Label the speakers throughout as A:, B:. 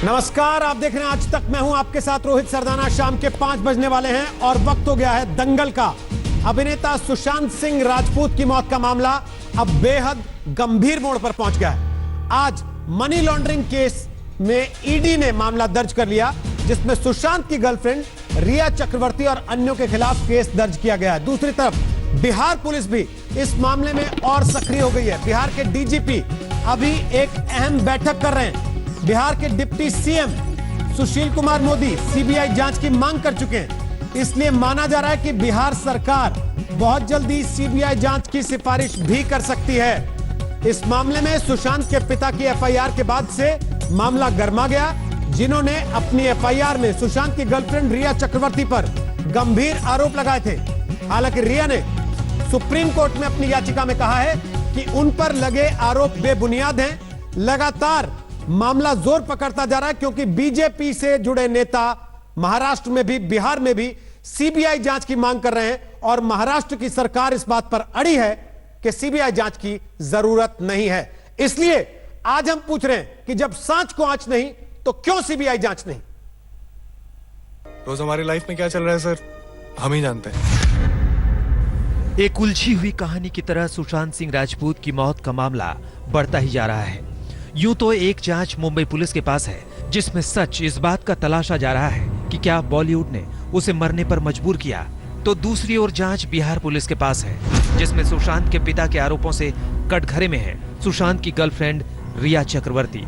A: नमस्कार, आप देख रहे हैं आज तक। मैं हूं आपके साथ रोहित सरदाना। शाम के 5 बजने वाले हैं और वक्त हो गया है दंगल का। अभिनेता सुशांत सिंह राजपूत की मौत का मामला अब बेहद गंभीर मोड़ पर पहुंच गया है। आज मनी लॉन्ड्रिंग केस में ईडी ने मामला दर्ज कर लिया, जिसमें सुशांत की गर्लफ्रेंड रिया चक्रवर्ती और अन्यों के खिलाफ केस दर्ज किया गया है। दूसरी तरफ बिहार पुलिस भी इस मामले में और सक्रिय हो गई है। बिहार के डीजीपी अभी एक अहम बैठक कर रहे हैं। बिहार के deputy CM Sushil Kumar Modi CBI जांच की मांग कर चुके हैं। इसलिए माना जा रहा है कि बिहार सरकार बहुत जल्दी सीबीआई जांच की सिफारिश भी कर सकती है। इस मामले में सुशांत के पिता की एफआईआर के बाद से मामला गर्मा गया, जिन्होंने अपनी एफआईआर में सुशांत की गर्लफ्रेंड रिया चक्रवर्ती पर गंभीर आरोप लगाए थे। हालांकि रिया ने सुप्रीम कोर्ट में अपनी याचिका में कहा है कि उन पर लगे आरोप बेबुनियाद हैं। लगातार मामला जोर पकड़ता जा रहा है, क्योंकि बीजेपी से जुड़े नेता महाराष्ट्र में भी बिहार में भी सीबीआई जांच की मांग कर रहे हैं और महाराष्ट्र की सरकार इस बात पर अड़ी है कि सीबीआई जांच की जरूरत नहीं है। इसलिए आज हम पूछ रहे हैं कि जब सांच को आंच नहीं तो क्यों सीबीआई जांच नहीं।
B: रोज हमारी लाइफ में क्या चल रहा है सर, हम ही जानते हैं।
C: एक उलझी हुई कहानी की तरह सुशांत सिंह राजपूत की मौत का मामला बढ़ता ही जा रहा है। यूं तो एक जांच मुंबई पुलिस के पास है, जिसमें सच इस बात का तलाशा जा रहा है कि क्या बॉलीवुड ने उसे मरने पर मजबूर किया, तो दूसरी ओर जांच बिहार पुलिस के पास है, जिसमें सुशांत के पिता के आरोपों से कटघरे में है सुशांत की गर्लफ्रेंड रिया चक्रवर्ती।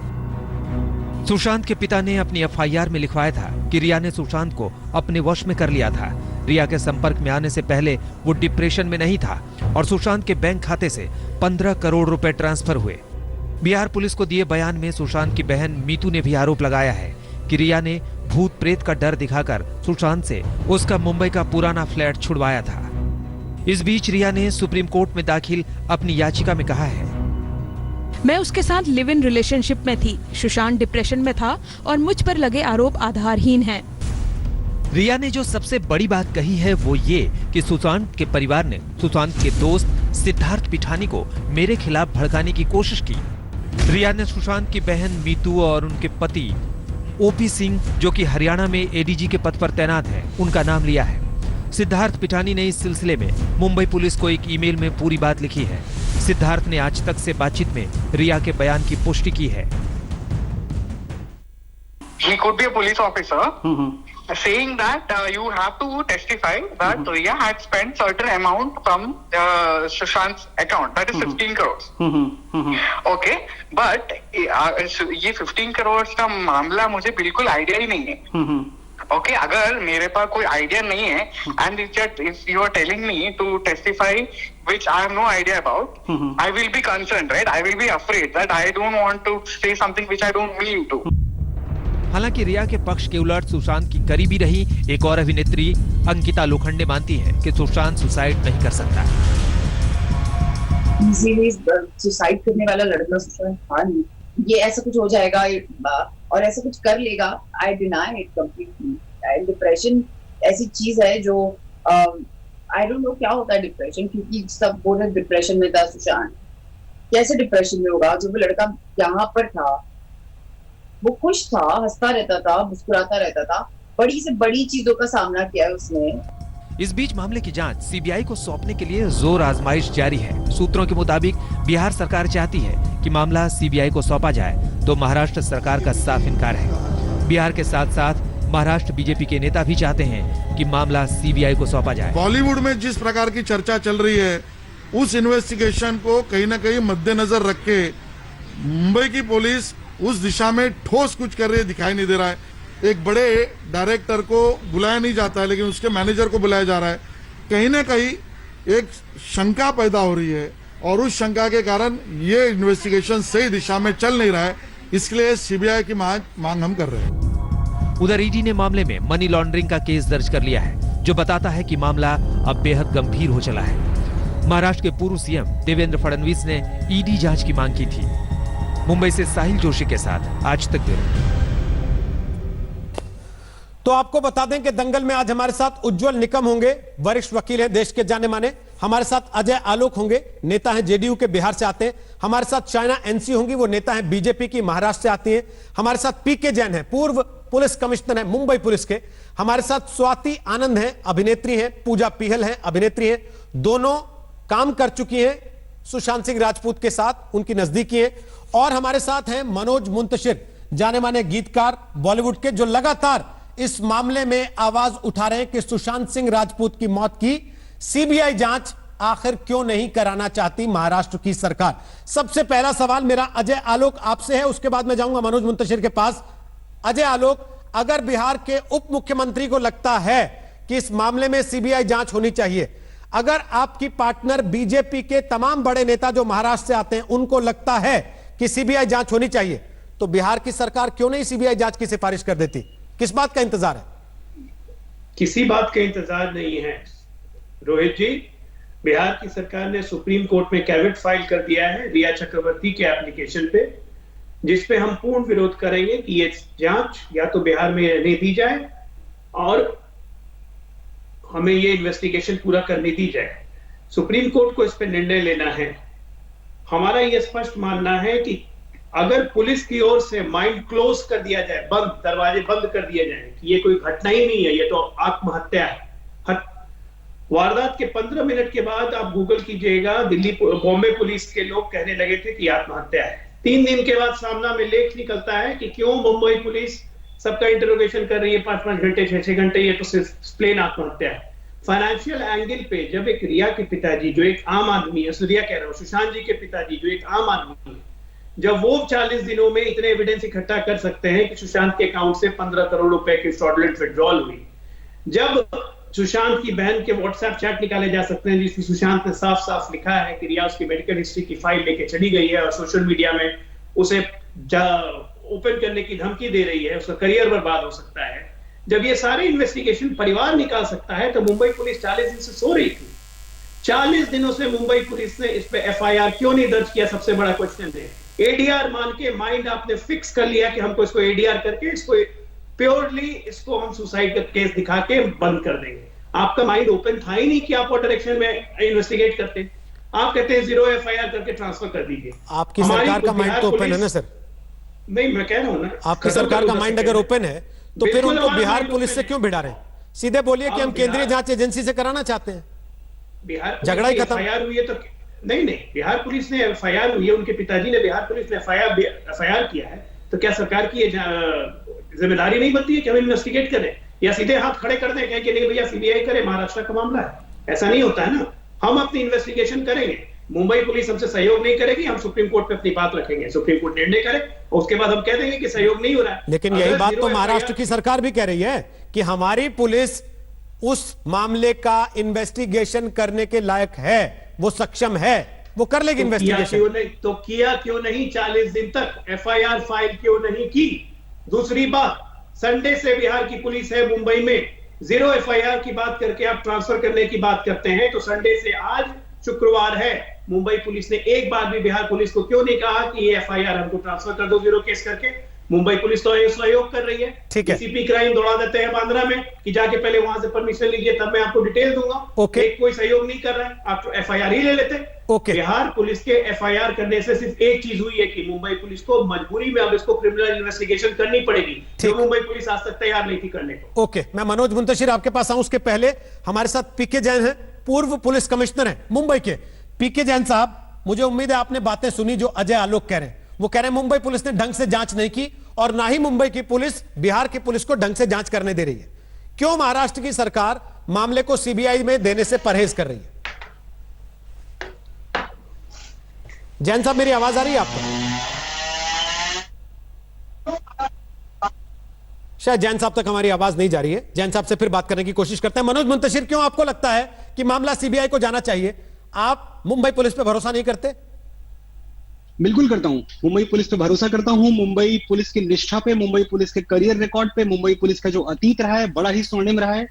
C: सुशांत के पिता ने अपनी एफआईआर में लिखवाया था कि रिया ने सुशांत को अपने वश में कर लिया था। रिया के संपर्क में आने से पहले वो डिप्रेशन में नहीं था और सुशांत के बैंक खाते से 15 करोड़ रुपए ट्रांसफर हुए। बिहार पुलिस को दिए बयान में सुशांत की बहन मीतू ने भी आरोप लगाया है कि रिया ने भूत प्रेत का डर दिखाकर सुशांत से उसका मुंबई का पुराना फ्लैट छुड़वाया था। इस बीच रिया ने सुप्रीम कोर्ट में दाखिल अपनी याचिका में कहा है,
D: मैं उसके साथ लिव इन रिलेशनशिप में थी। सुशांत डिप्रेशन में था और मुझ पर लगे आरोप आधारहीन हैं।
C: रिया ने जो सबसे बड़ी बात कही है वो ये कि सुशांत के परिवार ने सुशांत के दोस्त सिद्धार्थ पिठानी को मेरे खिलाफ भड़काने की कोशिश की। रिया ने सुशांत की बहन मीतू और उनके पति ओपी सिंह, जो कि हरियाणा में एडीजी के पद पर तैनात हैं, उनका नाम लिया है। सिद्धार्थ पिठानी ने इस सिलसिले में मुंबई पुलिस को एक ईमेल में पूरी बात लिखी है। सिद्धार्थ ने आज तक से बातचीत में रिया के बयान की पुष्टि की है।
E: He could be a police officer saying that you have to testify that Riya had spent certain amount from Sushant's account, that is 15 crores. Okay, but ये 15 crores का मामला मुझे बिल्कुल आइडिया ही नहीं है। Okay, अगर मेरे पास कोई आइडिया नहीं है and if you are telling me to testify which I have no idea about, I will be concerned, right? I will be afraid that I don't want to say something which I don't mean to.
C: हालांकि रिया के पक्ष के उलट सुशांत की करीबी रही एक और अभिनेत्री अंकिता लोखंडे मानती है कि सुशांत सुसाइड नहीं कर सकता।
F: सुसाइड करने वाला लड़का सुशांत था नहीं। ये ऐसा कुछ हो जाएगा और ऐसा कुछ कर लेगा, I deny it completely. Depression ऐसी चीज है जो आई डोंट नो क्या होता है डिप्रेशन, क्योंकि सब बोल रहे डिप्रेशन में था सुशांत। कैसे डिप्रेशन में होगा जब वो लड़का यहाँ पर था, वो खुश था, हंसता रहता था, मुस्कुराता रहता था, बड़ी से बड़ी चीजों का सामना किया है उसने।
C: इस बीच मामले की जांच सीबीआई को सौंपने के लिए जोर आजमाइश जारी है। सूत्रों के मुताबिक बिहार सरकार चाहती है कि मामला सीबीआई को सौंपा जाए, तो महाराष्ट्र सरकार का साफ इनकार है। बिहार के साथ साथ महाराष्ट्र बीजेपी के नेता भी चाहते हैं कि मामला सीबीआई को सौंपा जाए।
G: बॉलीवुड में जिस प्रकार की चर्चा चल रही है, उस इन्वेस्टिगेशन को कहीं न कहीं मद्देनजर रख के मुंबई की पुलिस उस दिशा में ठोस कुछ कर रही दिखाई नहीं दे रहा है। एक बड़े डायरेक्टर को बुलाया नहीं जाता है, लेकिन उसके मैनेजर को बुलाया जा रहा है। कहीं ना कहीं एक शंका पैदा हो रही है और उस शंका के कारण ये इन्वेस्टिगेशन सही दिशा में चल नहीं रहा है। इसलिए सीबीआई की मांग हम कर रहे हैं।
C: उधर ईडी ने मामले में मनी लॉन्ड्रिंग का केस दर्ज कर लिया है, जो बताता है कि मामला अब बेहद गंभीर हो चला है। महाराष्ट्र के पूर्व सीएम देवेंद्र फडणवीस ने ईडी जांच की मांग की थी। मुंबई से साहिल जोशी के साथ आज तक ब्यूरो।
A: तो आपको बता दें कि दंगल में आज हमारे साथ उज्जवल निकम होंगे। वरिष्ठ वकील हैं, देश के जाने माने। हमारे साथ अजय आलोक होंगे, नेता हैं जेडीयू के, बिहार से आते हैं। हमारे साथ चाइना एनसी होंगी, वो नेता हैं बीजेपी की, महाराष्ट्र से आती हैं। हमारे साथ पीके जैन है, पूर्व पुलिस कमिश्नर है मुंबई पुलिस के। हमारे साथ स्वाति आनंद है, अभिनेत्री हैं। पूजा पीहल है, अभिनेत्री हैं। दोनों काम कर चुकी हैं सुशांत सिंह राजपूत के साथ, उनकी नजदीकी है। और हमारे साथ हैं मनोज मुंतशिर, जाने माने गीतकार बॉलीवुड के, जो लगातार इस मामले में आवाज उठा रहे हैं कि सुशांत सिंह राजपूत की मौत की सीबीआई जांच आखिर क्यों नहीं कराना चाहती महाराष्ट्र की सरकार। सबसे पहला सवाल मेरा अजय आलोक आपसे है, उसके बाद मैं जाऊंगा मनोज मुंतशिर के पास। अजय आलोक, अगर बिहार के उप मुख्यमंत्री को लगता है कि इस मामले में सीबीआई जांच होनी चाहिए, अगर आपकी पार्टनर बीजेपी के तमाम बड़े नेता जो महाराष्ट्र से आते हैं उनको लगता है कि सीबीआई जांच होनी चाहिए, तो बिहार की सरकार क्यों नहीं सीबीआई जांच की सिफारिश कर देती? किस बात का इंतजार है?
H: किसी बात का इंतजार नहीं है रोहित जी। बिहार की सरकार ने सुप्रीम कोर्ट में कैविट फाइल कर दिया है रिया चक्रवर्ती के एप्लीकेशन पे, जिसपे हम पूर्ण विरोध करेंगे कि ये जांच या तो बिहार में रहने दी जाए और हमें ये इन्वेस्टिगेशन पूरा करने दी जाए। सुप्रीम कोर्ट को इस पे निर्णय लेना है। हमारा ये स्पष्ट मानना है कि अगर पुलिस की ओर से माइंड क्लोज कर दिया जाए, बंद दरवाजे बंद कर दिए जाए कि ये कोई घटना ही नहीं है, ये तो आत्महत्या है। वारदात के 15 मिनट के बाद आप गूगल कीजिएगा, दिल्ली बॉम्बे पुलिस के लोग कहने लगे थे कि आत्महत्या है। 3 दिन के बाद सामना में लेख निकलता है कि क्यों मुंबई पुलिस सबका इंटरोगेशन कर रही है 5-5 घंटे 6-6 घंटे, ये तो सिर्फ प्लेन आत्महत्या है। फाइनेंशियल एंगल पे जब एक रिया के पिताजी जो एक आम आदमी है, रिया कह रहा हूं, सुशांत जी के पिताजी जो एक आम आदमी है, जब वो 40 दिनों में इतने एविडेंस इकट्ठा कर सकते हैं कि सुशांत के अकाउंट से 15 करोड़ रुपए की फ्रॉडलेंट विड्रॉल हुई, जब सुशांत की बहन के व्हाट्सएप चैट निकाले जा सकते हैं जिसमें सुशांत ने साफ साफ लिखा है कि रिया उसकी मेडिकल हिस्ट्री की फाइल लेके चली गई है और सोशल मीडिया में उसे ओपन करने की धमकी दे रही है, उसका करियर बर्बाद हो सकता है, जब ये सारे इन्वेस्टिगेशन परिवार निकाल सकता है, तो मुंबई पुलिस 40 दिन से सो रही थी। 40 दिनों से मुंबई पुलिस ने इस पे एफआईआर क्यों नहीं दर्ज किया? सबसे बड़ा क्वेश्चन है। एडीआर मान के माइंड आपने फिक्स कर लिया कि हमको इसको एडीआर करके इसको प्योरली इसको हम सुसाइड का केस दिखा के बंद कर देंगे। आपका माइंड ओपन था ही नहीं कि आप और डायरेक्शन में इन्वेस्टिगेट करते। आप कहते हैं 0 एफआईआर करके ट्रांसफर कर दीजिए।
A: आपकी सरकार का माइंड तो ओपन है ना सर?
H: नहीं, मैं कह रहा हूं ना,
A: आपकी सरकार का माइंड अगर ओपन है तो फिर उनको बिहार पुलिस से क्यों भिड़ा रहे? सीधे बोलिए कि हम केंद्रीय जांच एजेंसी से कराना चाहते हैं।
H: बिहार
A: झगड़ा ही खत्म।
H: एफआईआर हुई है तो नहीं, बिहार पुलिस ने एफआईआर हुई है, उनके पिताजी ने बिहार पुलिस ने एफआईआर किया है, तो क्या सरकार की जिम्मेदारी नहीं बनती है कि हम इन्वेस्टिगेट करें या सीधे हाथ खड़े कर दें कहें कि नहीं भैया सीबीआई करे, महाराष्ट्र का मामला है? ऐसा नहीं होता है ना। हम अपनी इन्वेस्टिगेशन करेंगे, मुंबई पुलिस हमसे सहयोग नहीं करेगी, हम सुप्रीम कोर्ट पे अपनी बात रखेंगे, सुप्रीम कोर्ट निर्णय करे और उसके बाद हम कह देंगे कि सहयोग नहीं हो रहा है।
A: लेकिन यही बात तो महाराष्ट्र की सरकार भी कह रही है कि हमारी पुलिस उस मामले का इन्वेस्टिगेशन करने के लायक है, वो सक्षम है, वो कर लेगी इन्वेस्टिगेशन।
H: तो किया क्यों नहीं? 40 दिन तक एफआईआर फाइल क्यों नहीं की? दूसरी बात, संडे से बिहार की पुलिस है मुंबई में, 0 एफआईआर की बात करके आप ट्रांसफर करने की बात करते हैं, तो संडे से आज शुक्रवार है, मुंबई पुलिस ने एक बार भी बिहार पुलिस को क्यों नहीं कहा कि ये एफआईआर हमको ट्रांसफर कर दो 0 केस करके? मुंबई पुलिस तो सहयोग कर रही है।
A: ठीक है,
H: डीसीपी क्राइम दौड़ा देते हैं बांद्रा में कि जाके पहले वहां से परमिशन लीजिए तब मैं आपको डिटेल दूंगा।
A: ओके,
H: कोई सहयोग नहीं कर रहा है, आप एफआईआर ही ले लेते।
A: ओके,
H: बिहार पुलिस के एफआईआर करने से सिर्फ एक चीज हुई है कि मुंबई पुलिस को मजबूरी में अब इसको क्रिमिनल इन्वेस्टिगेशन करनी पड़ेगी, जो मुंबई पुलिस आज तक तैयार नहीं थी करने को।
A: ओके, मैं मनोज मुंतशिर आपके पास आऊं, उसके पहले हमारे साथ पीके जैन है, पूर्व पुलिस कमिश्नर है मुंबई के। पीके जैन साहब, मुझे उम्मीद है आपने बातें सुनी जो अजय आलोक कह रहे हैं। वो कह रहे हैं मुंबई पुलिस ने ढंग से जांच नहीं की और ना ही मुंबई की पुलिस बिहार की पुलिस को ढंग से जांच करने दे रही है। क्यों महाराष्ट्र की सरकार मामले को सीबीआई में देने से परहेज कर रही है? जैन साहब, मेरी आवाज आ रही है आपको? शायद जैन साहब तक हमारी आवाज नहीं जा रही है। जैन साहब से फिर बात करने की कोशिश करते हैं। मनोज मुंतशिर, क्यों आपको लगता है कि मामला सीबीआई को जाना चाहिए? आप मुंबई पुलिस पे भरोसा नहीं करते?
I: बिल्कुल करता हूं, मुंबई पुलिस पे भरोसा करता हूं। मुंबई पुलिस की निष्ठा पे, मुंबई पुलिस के करियर रिकॉर्ड पे, मुंबई पुलिस का जो अतीत रहा है बड़ा ही स्वर्णिम रहा है।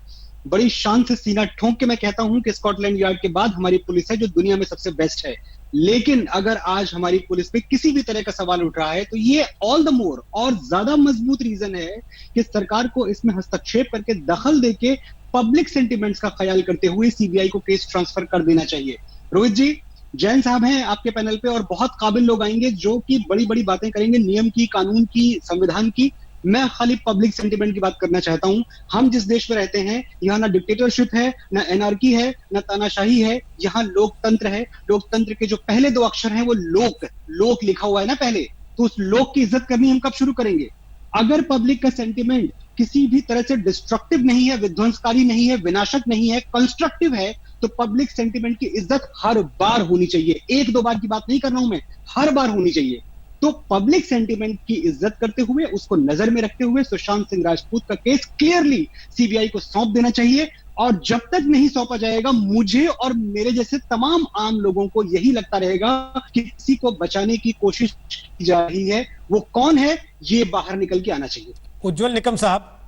I: बड़ी शान से सीना ठोंक के मैं कहता हूं कि स्कॉटलैंड यार्ड के बाद हमारी पुलिस है जो दुनिया में सबसे बेस्ट है। लेकिन अगर आज हमारी पुलिस पे किसी भी तरह का सवाल उठ रहा है तो ये ऑल द मोर और ज्यादा मजबूत रीजन है कि सरकार को इसमें हस्तक्षेप करके दखल देके पब्लिक सेंटिमेंट्स का ख्याल करते हुए सीबीआई को केस ट्रांसफर कर देना चाहिए। रोहित जी, जैन साहब हैं आपके पैनल पे और बहुत काबिल लोग आएंगे जो कि बड़ी बड़ी बातें करेंगे, नियम की, कानून की, संविधान की। मैं खाली पब्लिक सेंटिमेंट की बात करना चाहता हूं। हम जिस देश में रहते हैं, यहाँ ना डिक्टेटरशिप है, ना एनार्की है, ना तानाशाही है, यहाँ लोकतंत्र है। लोकतंत्र के जो पहले दो अक्षर हैं वो लोक लिखा हुआ है ना पहले, तो उस लोक की इज्जत करनी हम कब शुरू करेंगे? अगर पब्लिक का सेंटिमेंट किसी भी तरह से डिस्ट्रक्टिव नहीं है, विध्वंसकारी नहीं है, विनाशक नहीं है, कंस्ट्रक्टिव है, तो पब्लिक सेंटिमेंट की इज्जत हर बार होनी चाहिए। एक दो बार की बात नहीं कर रहा हूं मैं, हर बार होनी चाहिए। तो पब्लिक सेंटिमेंट की इज्जत करते हुए, उसको नजर में रखते हुए सुशांत सिंह राजपूत का केस क्लियरली सीबीआई को सौंप देना चाहिए। और जब तक नहीं सौंपा जाएगा, मुझे और मेरे जैसे तमाम आम लोगों को यही लगता रहेगा कि किसी को बचाने की कोशिश की जा रही है। वो कौन है, ये बाहर निकल के आना चाहिए।
A: उज्जवल निकम साहब,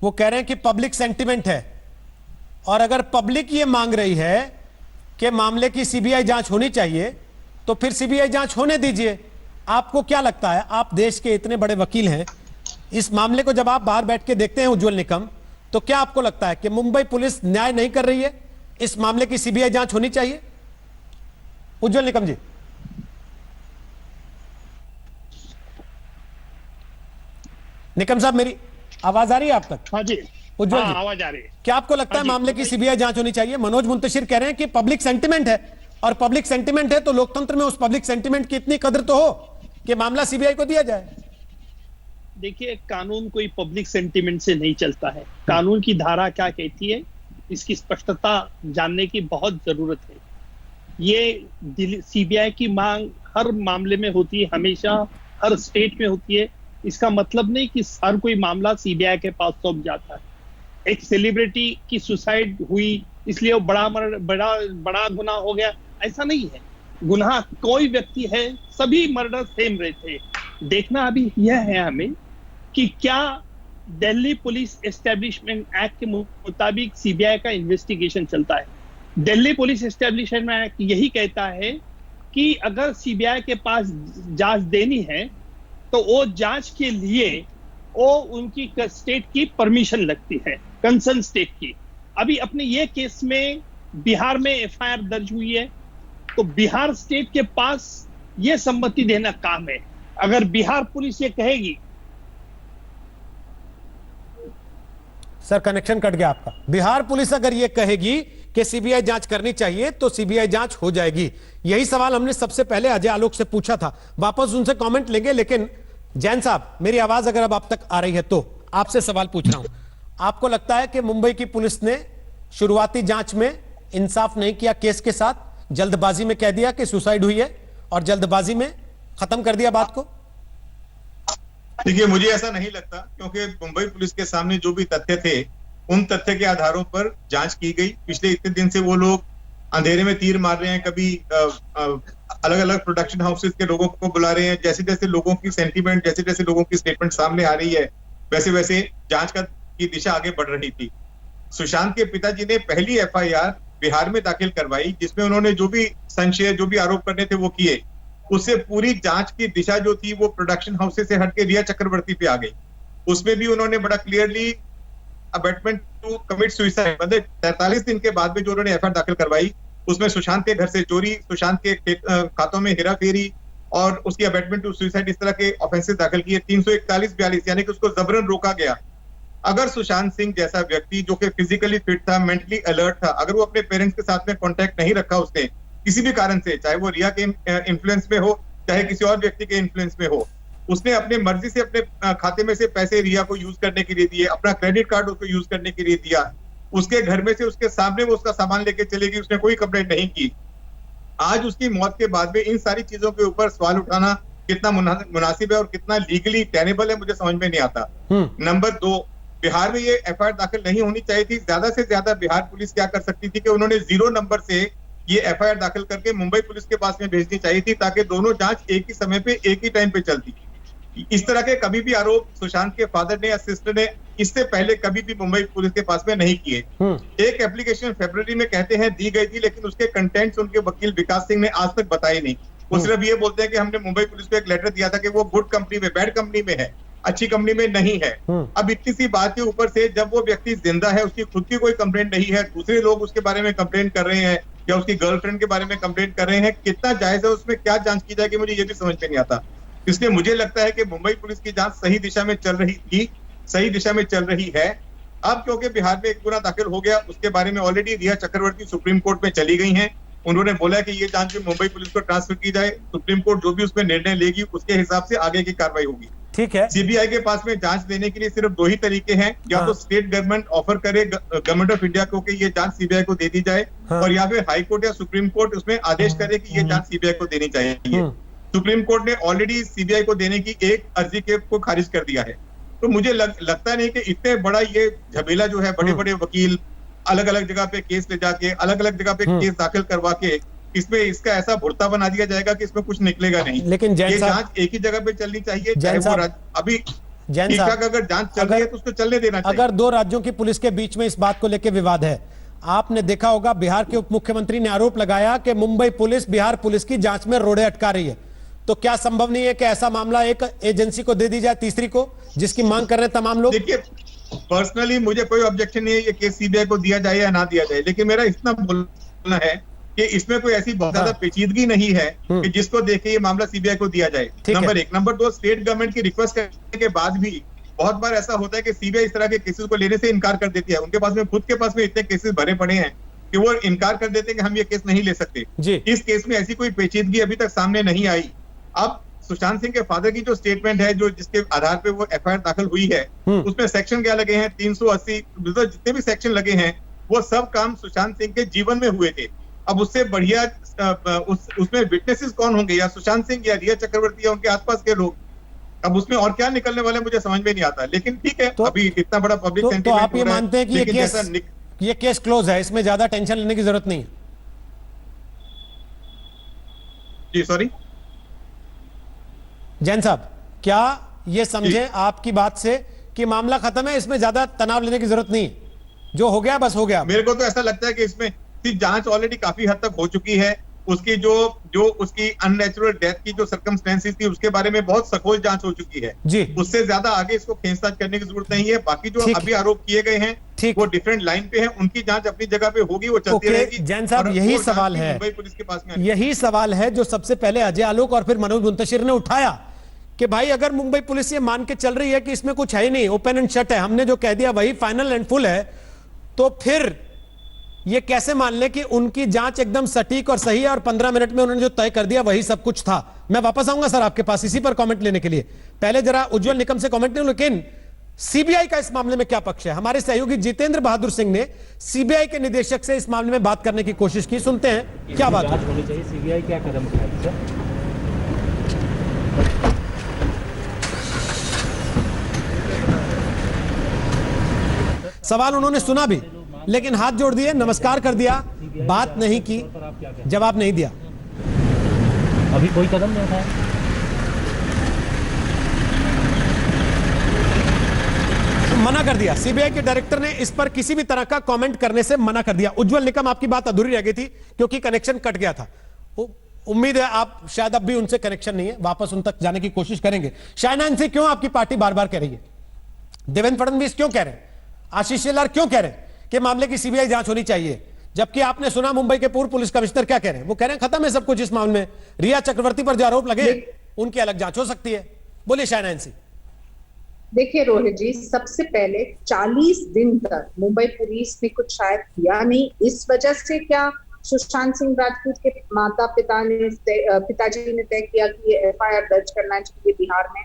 A: वो कह रहे हैं कि पब्लिक सेंटिमेंट है, और अगर पब्लिक ये मांग रही है कि मामले की सीबीआई जांच होनी चाहिए, तो फिर सीबीआई जांच होने दीजिए। आपको क्या लगता है, आप देश के इतने बड़े वकील हैं, इस मामले को जब आप बाहर बैठ के देखते हैं उज्जवल निकम, तो क्या आपको लगता है कि मुंबई पुलिस न्याय नहीं कर रही है, इस मामले की सीबीआई जांच होनी चाहिए? उज्जवल निकम जी। निकम साहब, मेरी आवाज आ रही है आप तक?
J: हाँ जी,
A: उज्जवल जी,
J: आवाज आ रही है।
A: क्या आपको लगता है मामले की सीबीआई जांच होनी चाहिए? मनोज मुंतशिर कह रहे हैं कि पब्लिक सेंटिमेंट है, और पब्लिक सेंटिमेंट है तो लोकतंत्र में उस पब्लिक सेंटिमेंट की इतनी कदर तो हो कि मामला सीबीआई को दिया जाए।
J: देखिए, कानून कोई पब्लिक सेंटिमेंट से नहीं चलता है। कानून की धारा क्या कहती है, इसकी स्पष्टता जानने की बहुत जरूरत है। ये सीबीआई की मांग हर मामले में होती है, हमेशा हर स्टेट में होती है। इसका मतलब नहीं कि हर कोई मामला सीबीआई के पास सौंप जाता है। एक सेलिब्रिटी की सुसाइड हुई इसलिए वो बड़ा गुनाह हो गया, ऐसा नहीं है। गुनाह कोई व्यक्ति है, सभी मर्डर सेम रहते हैं। देखना अभी यह है हमें कि क्या दिल्ली पुलिस एस्टेब्लिशमेंट एक्ट के मुताबिक सीबीआई का इन्वेस्टिगेशन चलता है। दिल्ली पुलिस एस्टेब्लिशमेंट एक्ट यही कहता है कि अगर सीबीआई के पास जांच देनी है तो वो जांच के लिए वो उनकी स्टेट की परमिशन लगती है, कंसर्न स्टेट की। अभी अपने ये केस में बिहार में एफआईआर दर्ज हुई है, तो बिहार स्टेट के पास ये सम्मति देना काम है। अगर बिहार पुलिस ये कहेगी,
A: सर कनेक्शन कट गया आपका। बिहार पुलिस अगर यह कहेगी कि सीबीआई जांच करनी चाहिए तो सीबीआई जांच हो जाएगी। यही सवाल हमने सबसे पहले अजय आलोक से पूछा था, वापस उनसे कमेंट लेंगे। लेकिन जैन साहब, मेरी आवाज अगर अब आप तक आ रही है तो आपसे सवाल पूछ रहा हूं, आपको लगता है कि मुंबई की पुलिस ने शुरुआती जांच में इंसाफ नहीं किया केस के साथ, जल्दबाजी में कह दिया कि सुसाइड हुई है और जल्दबाजी में खत्म कर दिया बात को?
K: देखिए, मुझे ऐसा नहीं लगता, क्योंकि मुंबई पुलिस के सामने जो भी तथ्य थे उन तथ्य के आधारों पर जांच की गई। पिछले इतने दिन से वो लोग अंधेरे में तीर मार रहे हैं, कभी अलग अलग प्रोडक्शन हाउसेस के लोगों को बुला रहे हैं। जैसे जैसे लोगों की सेंटीमेंट, जैसे जैसे लोगों की स्टेटमेंट सामने आ रही है, वैसे वैसे जांच की दिशा आगे बढ़ रही थी। सुशांत के पिताजी ने पहली एफआईआर बिहार में दाखिल करवाई, जिसमें उन्होंने जो भी संशय, जो भी आरोप करने थे वो किए। उससे पूरी जांच की दिशा जो थी वो प्रोडक्शन हाउसेस से हटके रिया चक्रवर्ती पे आ गई। उसमें भी उन्होंने बड़ा clearly abetment to commit suicide, मतलब 43 दिन के बाद में जो उन्होंने एफआईआर दाखिल करवाई, उसमें सुशांत के घर से चोरी, सुशांत के खातों में हेराफेरी और उसकी अबेटमेंट टू सुसाइड, इस तरह के ऑफेंसेस दाखिल किए। 341-42 यानी कि उसको जबरन रोका गया। अगर सुशांत सिंह जैसा व्यक्ति जो कि फिजिकली फिट था, मेंटली अलर्ट था, अगर वो अपने पेरेंट्स के साथ में कांटेक्ट नहीं रखा उसने किसी भी कारण से, चाहे वो रिया के इन्फ्लुएंस में हो, चाहे किसी और व्यक्ति के इन्फ्लुएंस में हो, उसने अपने मर्जी से अपने खाते में से पैसे रिया को यूज करने के लिए दिए, अपना क्रेडिट कार्ड उसको यूज करने के लिए दिया, उसके घर में से उसके सामने वो उसका सामान लेके चले गई, उसने कोई कंप्लेंट नहीं की। आज उसकी मौत के बाद में इन सारी चीजों के ऊपर सवाल उठाना कितना मुनासिब है और कितना लीगली टेनेबल है, मुझे समझ में नहीं आता। नंबर 2, बिहार में ये एफआईआर दाखिल नहीं होनी चाहिए थी। ज्यादा से ज्यादा बिहार पुलिस क्या कर सकती थी कि उन्होंने 0 नंबर से ये एफआईआर दाखिल करके मुंबई पुलिस के पास में भेजनी चाहिए थी, ताकि दोनों जांच एक ही समय पे एक ही टाइम पे चलती। इस तरह के कभी भी आरोप सुशांत के फादर ने या सिस्टर ने इससे पहले कभी भी मुंबई पुलिस के पास में नहीं किए। एक एप्लीकेशन फरवरी में कहते हैं दी गई थी, लेकिन उसके कंटेंट्स उनके वकील विकास सिंह ने आज तक बताए नहीं। वो सिर्फ ये बोलते हैं कि हमने मुंबई पुलिस को एक लेटर दिया था कि वो गुड कंपनी में, बैड कंपनी में है। अच्छी कंपनी में नहीं है। अब इतनी सी बात के ऊपर से जब वो व्यक्ति जिंदा है, उसकी खुद की कोई कंप्लेंट नहीं है, दूसरे लोग उसके बारे में कंप्लेंट कर रहे हैं या उसकी गर्लफ्रेंड के बारे में कंप्लेंट कर रहे हैं, कितना जायज है, उसमें क्या जांच की जाएगी, मुझे ये भी समझ में नहीं आता। इसलिए मुझे लगता है कि मुंबई पुलिस की जांच सही दिशा में चल रही थी, सही दिशा में चल रही है। अब क्योंकि बिहार में एक गुना दाखिल हो गया, उसके बारे में ऑलरेडी रिया चक्रवर्ती सुप्रीम कोर्ट में चली गई हैं। उन्होंने बोला कि ये जांच भी मुंबई पुलिस को ट्रांसफर की जाए, सुप्रीम कोर्ट जो भी उसमें निर्णय लेगी उसके हिसाब से आगे की कार्रवाई होगी।
A: ठीक है,
K: सीबीआई के पास में जांच देने के लिए सिर्फ दो ही तरीके हैं, या तो स्टेट गवर्नमेंट ऑफर करे गवर्नमेंट ऑफ इंडिया को कि ये जांच सीबीआई को दे दी जाए, और या फिर हाई कोर्ट या सुप्रीम कोर्ट उसमें आदेश करे कि ये जांच सीबीआई को देनी चाहिए। सुप्रीम कोर्ट ने ऑलरेडी सीबीआई को देने की एक अर्जी को खारिज कर दिया है। तो मुझे लगता नहीं कि इतने बड़ा ये झमेला जो है, बड़े बड़े वकील अलग अलग जगह पे केस ले जाके, अलग अलग जगह पे केस दाखिल करवा के इसमें इसका ऐसा भुर्ता बना दिया जाएगा कि इसमें कुछ निकलेगा नहीं।
A: लेकिन
K: ये जांच एक ही जगह पे चलनी चाहिए, चाहे वो अभी ठीक ठाक अगर जांच चल रही है तो उसको चलने देना चाहिए।
A: अगर दो राज्यों की पुलिस के बीच में इस बात को लेकर विवाद है, आपने देखा होगा बिहार के उप मुख्यमंत्री ने आरोप लगाया कि मुंबई पुलिस बिहार पुलिस की जांच में रोड़े अटका रही है। तो क्या संभव नहीं है कि ऐसा मामला एक एजेंसी को दे दी जाए, तीसरी को, जिसकी मांग कर रहे हैं तमाम लोग?
K: देखिए, पर्सनली मुझे कोई ऑब्जेक्शन नहीं है ये केस सीबीआई को दिया जाए या ना दिया जाए, लेकिन मेरा इतना बोलना है कि इसमें कोई ऐसी बहुत ज्यादा पेचीदगी नहीं है कि जिसको देख के ये मामला सीबीआई को दिया जाए। नंबर एक। नंबर दो, स्टेट गवर्नमेंट की रिक्वेस्ट करने के बाद भी बहुत बार ऐसा होता है कि सीबीआई इस तरह के केसेस को लेने से इनकार कर देती है। उनके पास में खुद के पास में इतने केसेस भरे पड़े हैं कि वो इनकार कर देते हैं कि हम ये केस नहीं ले सकते। इस केस में ऐसी कोई पेचीदगी अभी तक सामने नहीं आई। अब सुशांत सिंह के फादर की जो स्टेटमेंट है, जो जिसके आधार पे वो एफआईआर दाखिल हुई है, उसमें सेक्शन क्या लगे हैं, 380, जितने भी सेक्शन लगे हैं वो सब काम सुशांत सिंह के जीवन में हुए थे। अब उससे बढ़िया उसमें विटनेसेस कौन होंगे, या सुशांत सिंह या रिया चक्रवर्ती या उनके आसपास के लोग। अब उसमें और क्या निकलने वाले मुझे समझ में नहीं आता। लेकिन ठीक है, तो अभी इतना बड़ा पब्लिक सेंटिमेंट
A: तो आप ये मानते हैं कि ये केस क्लोज है, इसमें ज्यादा टेंशन लेने की जरूरत नहीं है?
K: जी सॉरी
A: जैन साहब, क्या ये समझे आपकी बात से कि मामला खत्म है, इसमें ज्यादा तनाव लेने की जरूरत नहीं है, जो हो गया बस हो गया?
K: मेरे को तो ऐसा लगता है कि इसमें जांच ऑलरेडी काफी हद तक हो चुकी है। उसकी जो उसकी अननेचुरल डेथ की जो सर्कमस्टेंसेस थी उसके बारे में बहुत सखोल जांच हो चुकी है जी। उससे ज्यादा आगे इसको खींचतान करने की जरूरत नहीं है। बाकी जो अभी आरोप किए गए हैं वो डिफरेंट लाइन पे हैं, उनकी जांच अपनी जगह पे होगी, वो चलती रहेगी।
A: जैन साहब, यही सवाल है,
K: मुंबई पुलिस के पास में
A: यही सवाल है जो सबसे पहले अजय आलोक और फिर मनोज मुंतशिर ने उठाया कि भाई अगर मुंबई पुलिस ये मान के चल रही है कि इसमें कुछ है ही नहीं, ओपन एंड शट है, हमने जो कह दिया वही फाइनल एंड फुल है, तो फिर ये कैसे मान ले कि उनकी जांच एकदम सटीक और सही है और 15 मिनट में उन्होंने जो तय कर दिया वही सब कुछ था? मैं वापस आऊंगा सर आपके पास इसी पर कमेंट लेने के लिए। पहले जरा उज्जवल निकम से कमेंट नहीं, लेकिन सीबीआई का इस मामले में क्या पक्ष है? हमारे सहयोगी जितेंद्र बहादुर सिंह ने सीबीआई के निदेशक से इस मामले में बात करने की कोशिश की, सुनते हैं क्या बात होनी चाहिए, सीबीआई क्या कदम उठाएगी? सवाल उन्होंने सुना भी, लेकिन हाथ जोड़ दिए, नमस्कार कर दिया, बात नहीं की, जवाब नहीं दिया।
L: अभी कोई कदम नहीं उठाया।
A: मना कर दिया, सीबीआई के डायरेक्टर ने इस पर किसी भी तरह का कमेंट करने से मना कर दिया। उज्जवल निकम, आपकी बात अधूरी रह गई थी क्योंकि कनेक्शन कट गया था। उम्मीद है आप शायद अब भी उनसे कनेक्शन नहीं है, वापस उन तक जाने की कोशिश करेंगे। शायना इनसे क्यों आपकी पार्टी बार बार कह रही है? देवेंद्र फडणवीस क्यों कह रहे हैं? आशीष शेलार क्यों कह रहे हैं कि मामले की सीबीआई जांच होनी चाहिए? जबकि आपने सुना मुंबई के पूर्व पुलिस कमिश्नर क्या कह रहे हैं? वो कह रहे हैं खत्म है सब कुछ इस मामले में, रिया चक्रवर्ती पर जो आरोप लगे उनकी अलग जांच हो सकती है। बोलिए शायना इनसे।
F: देखिए रोहित जी, सबसे पहले 40 दिन तक मुंबई पुलिस ने कुछ शायद किया नहीं। इस वजह से क्या सुशांत सिंह राजपूत के पिताजी ने तय किया कि ये एफआईआर दर्ज करना चाहिए बिहार में?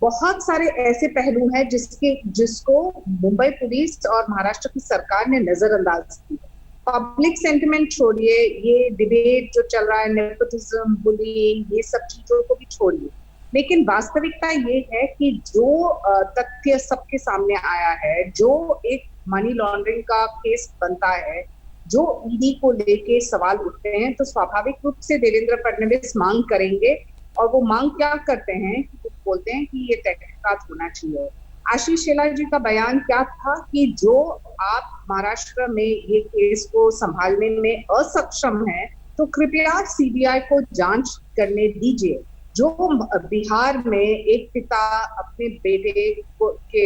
F: बहुत सारे ऐसे पहलू हैं जिसको मुंबई पुलिस और महाराष्ट्र की सरकार ने नजरअंदाज किया। पब्लिक सेंटिमेंट छोड़िए, ये डिबेट जो चल रहा है, नेपोटिज्म, बुलिंग, ये सब चीजों को भी छोड़िए, लेकिन वास्तविकता ये है कि जो तथ्य सबके सामने आया है, जो एक मनी लॉन्ड्रिंग का केस बनता है, जो ईडी को लेके सवाल उठते हैं, तो स्वाभाविक रूप से देवेंद्र फडणवीस मांग करेंगे। और वो मांग क्या करते हैं? वो बोलते हैं कि ये तहकीकात होना चाहिए। आशीष शेलार जी का बयान क्या था कि जो आप महाराष्ट्र में ये केस को संभालने में असक्षम है तो कृपया सीबीआई को जांच करने दीजिए। जो बिहार में एक पिता अपने बेटे के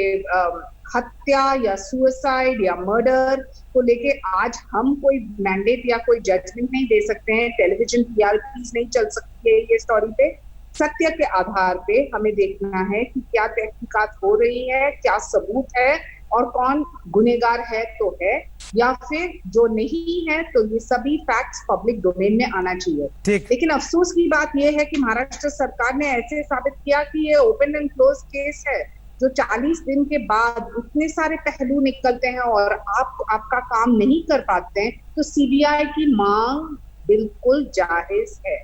F: हत्या या सुसाइड या मर्डर को लेके आज हम कोई मैंडेट या कोई जजमेंट नहीं दे सकते हैं, टेलीविजन टीआरपीज नहीं चल सकती है ये स्टोरी पे। सत्य के आधार पे हमें देखना है कि क्या तहकीकात हो रही है, क्या सबूत है और कौन गुनहगार है तो है, या फिर जो नहीं है तो ये सभी फैक्ट्स पब्लिक डोमेन में आना चाहिए। लेकिन अफसोस की बात ये है कि महाराष्ट्र सरकार ने ऐसे साबित किया कि ये ओपन एंड क्लोज केस है, जो 40 दिन के बाद इतने सारे पहलू निकलते हैं और आप आपका काम नहीं कर पाते हैं, तो सीबीआई की मांग बिल्कुल जायज है।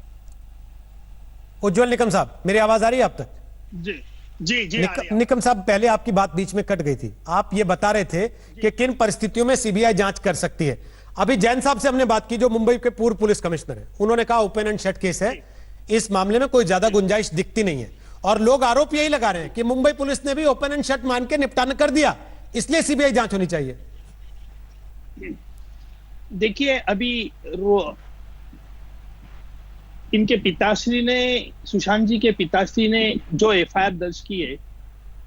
A: उज्जवल निकम साहब, मेरी आवाज आ रही है आप तक?
J: जी जी जी।
A: निकम साहब, पहले आपकी बात बीच में कट गई थी। आप ये बता रहे थे कि किन परिस्थितियों में सीबीआई जांच कर सकती है। अभी जैन साहब से हमने बात की, जो मुंबई के पूर्व पुलिस कमिश्नर है, उन्होंने कहा ओपन एंड शट केस है, इस मामले में कोई ज्यादा गुंजाइश दिखती नहीं है। और लोग आरोप यही लगा रहे हैं कि मुंबई पुलिस ने भी ओपन एंड शट मान के निपटान कर दिया, इसलिए सीबीआई जांच होनी चाहिए।
J: देखिए, अभी इनके पिताश्री ने, सुशांत जी के पिताश्री ने जो एफआईआर दर्ज की है,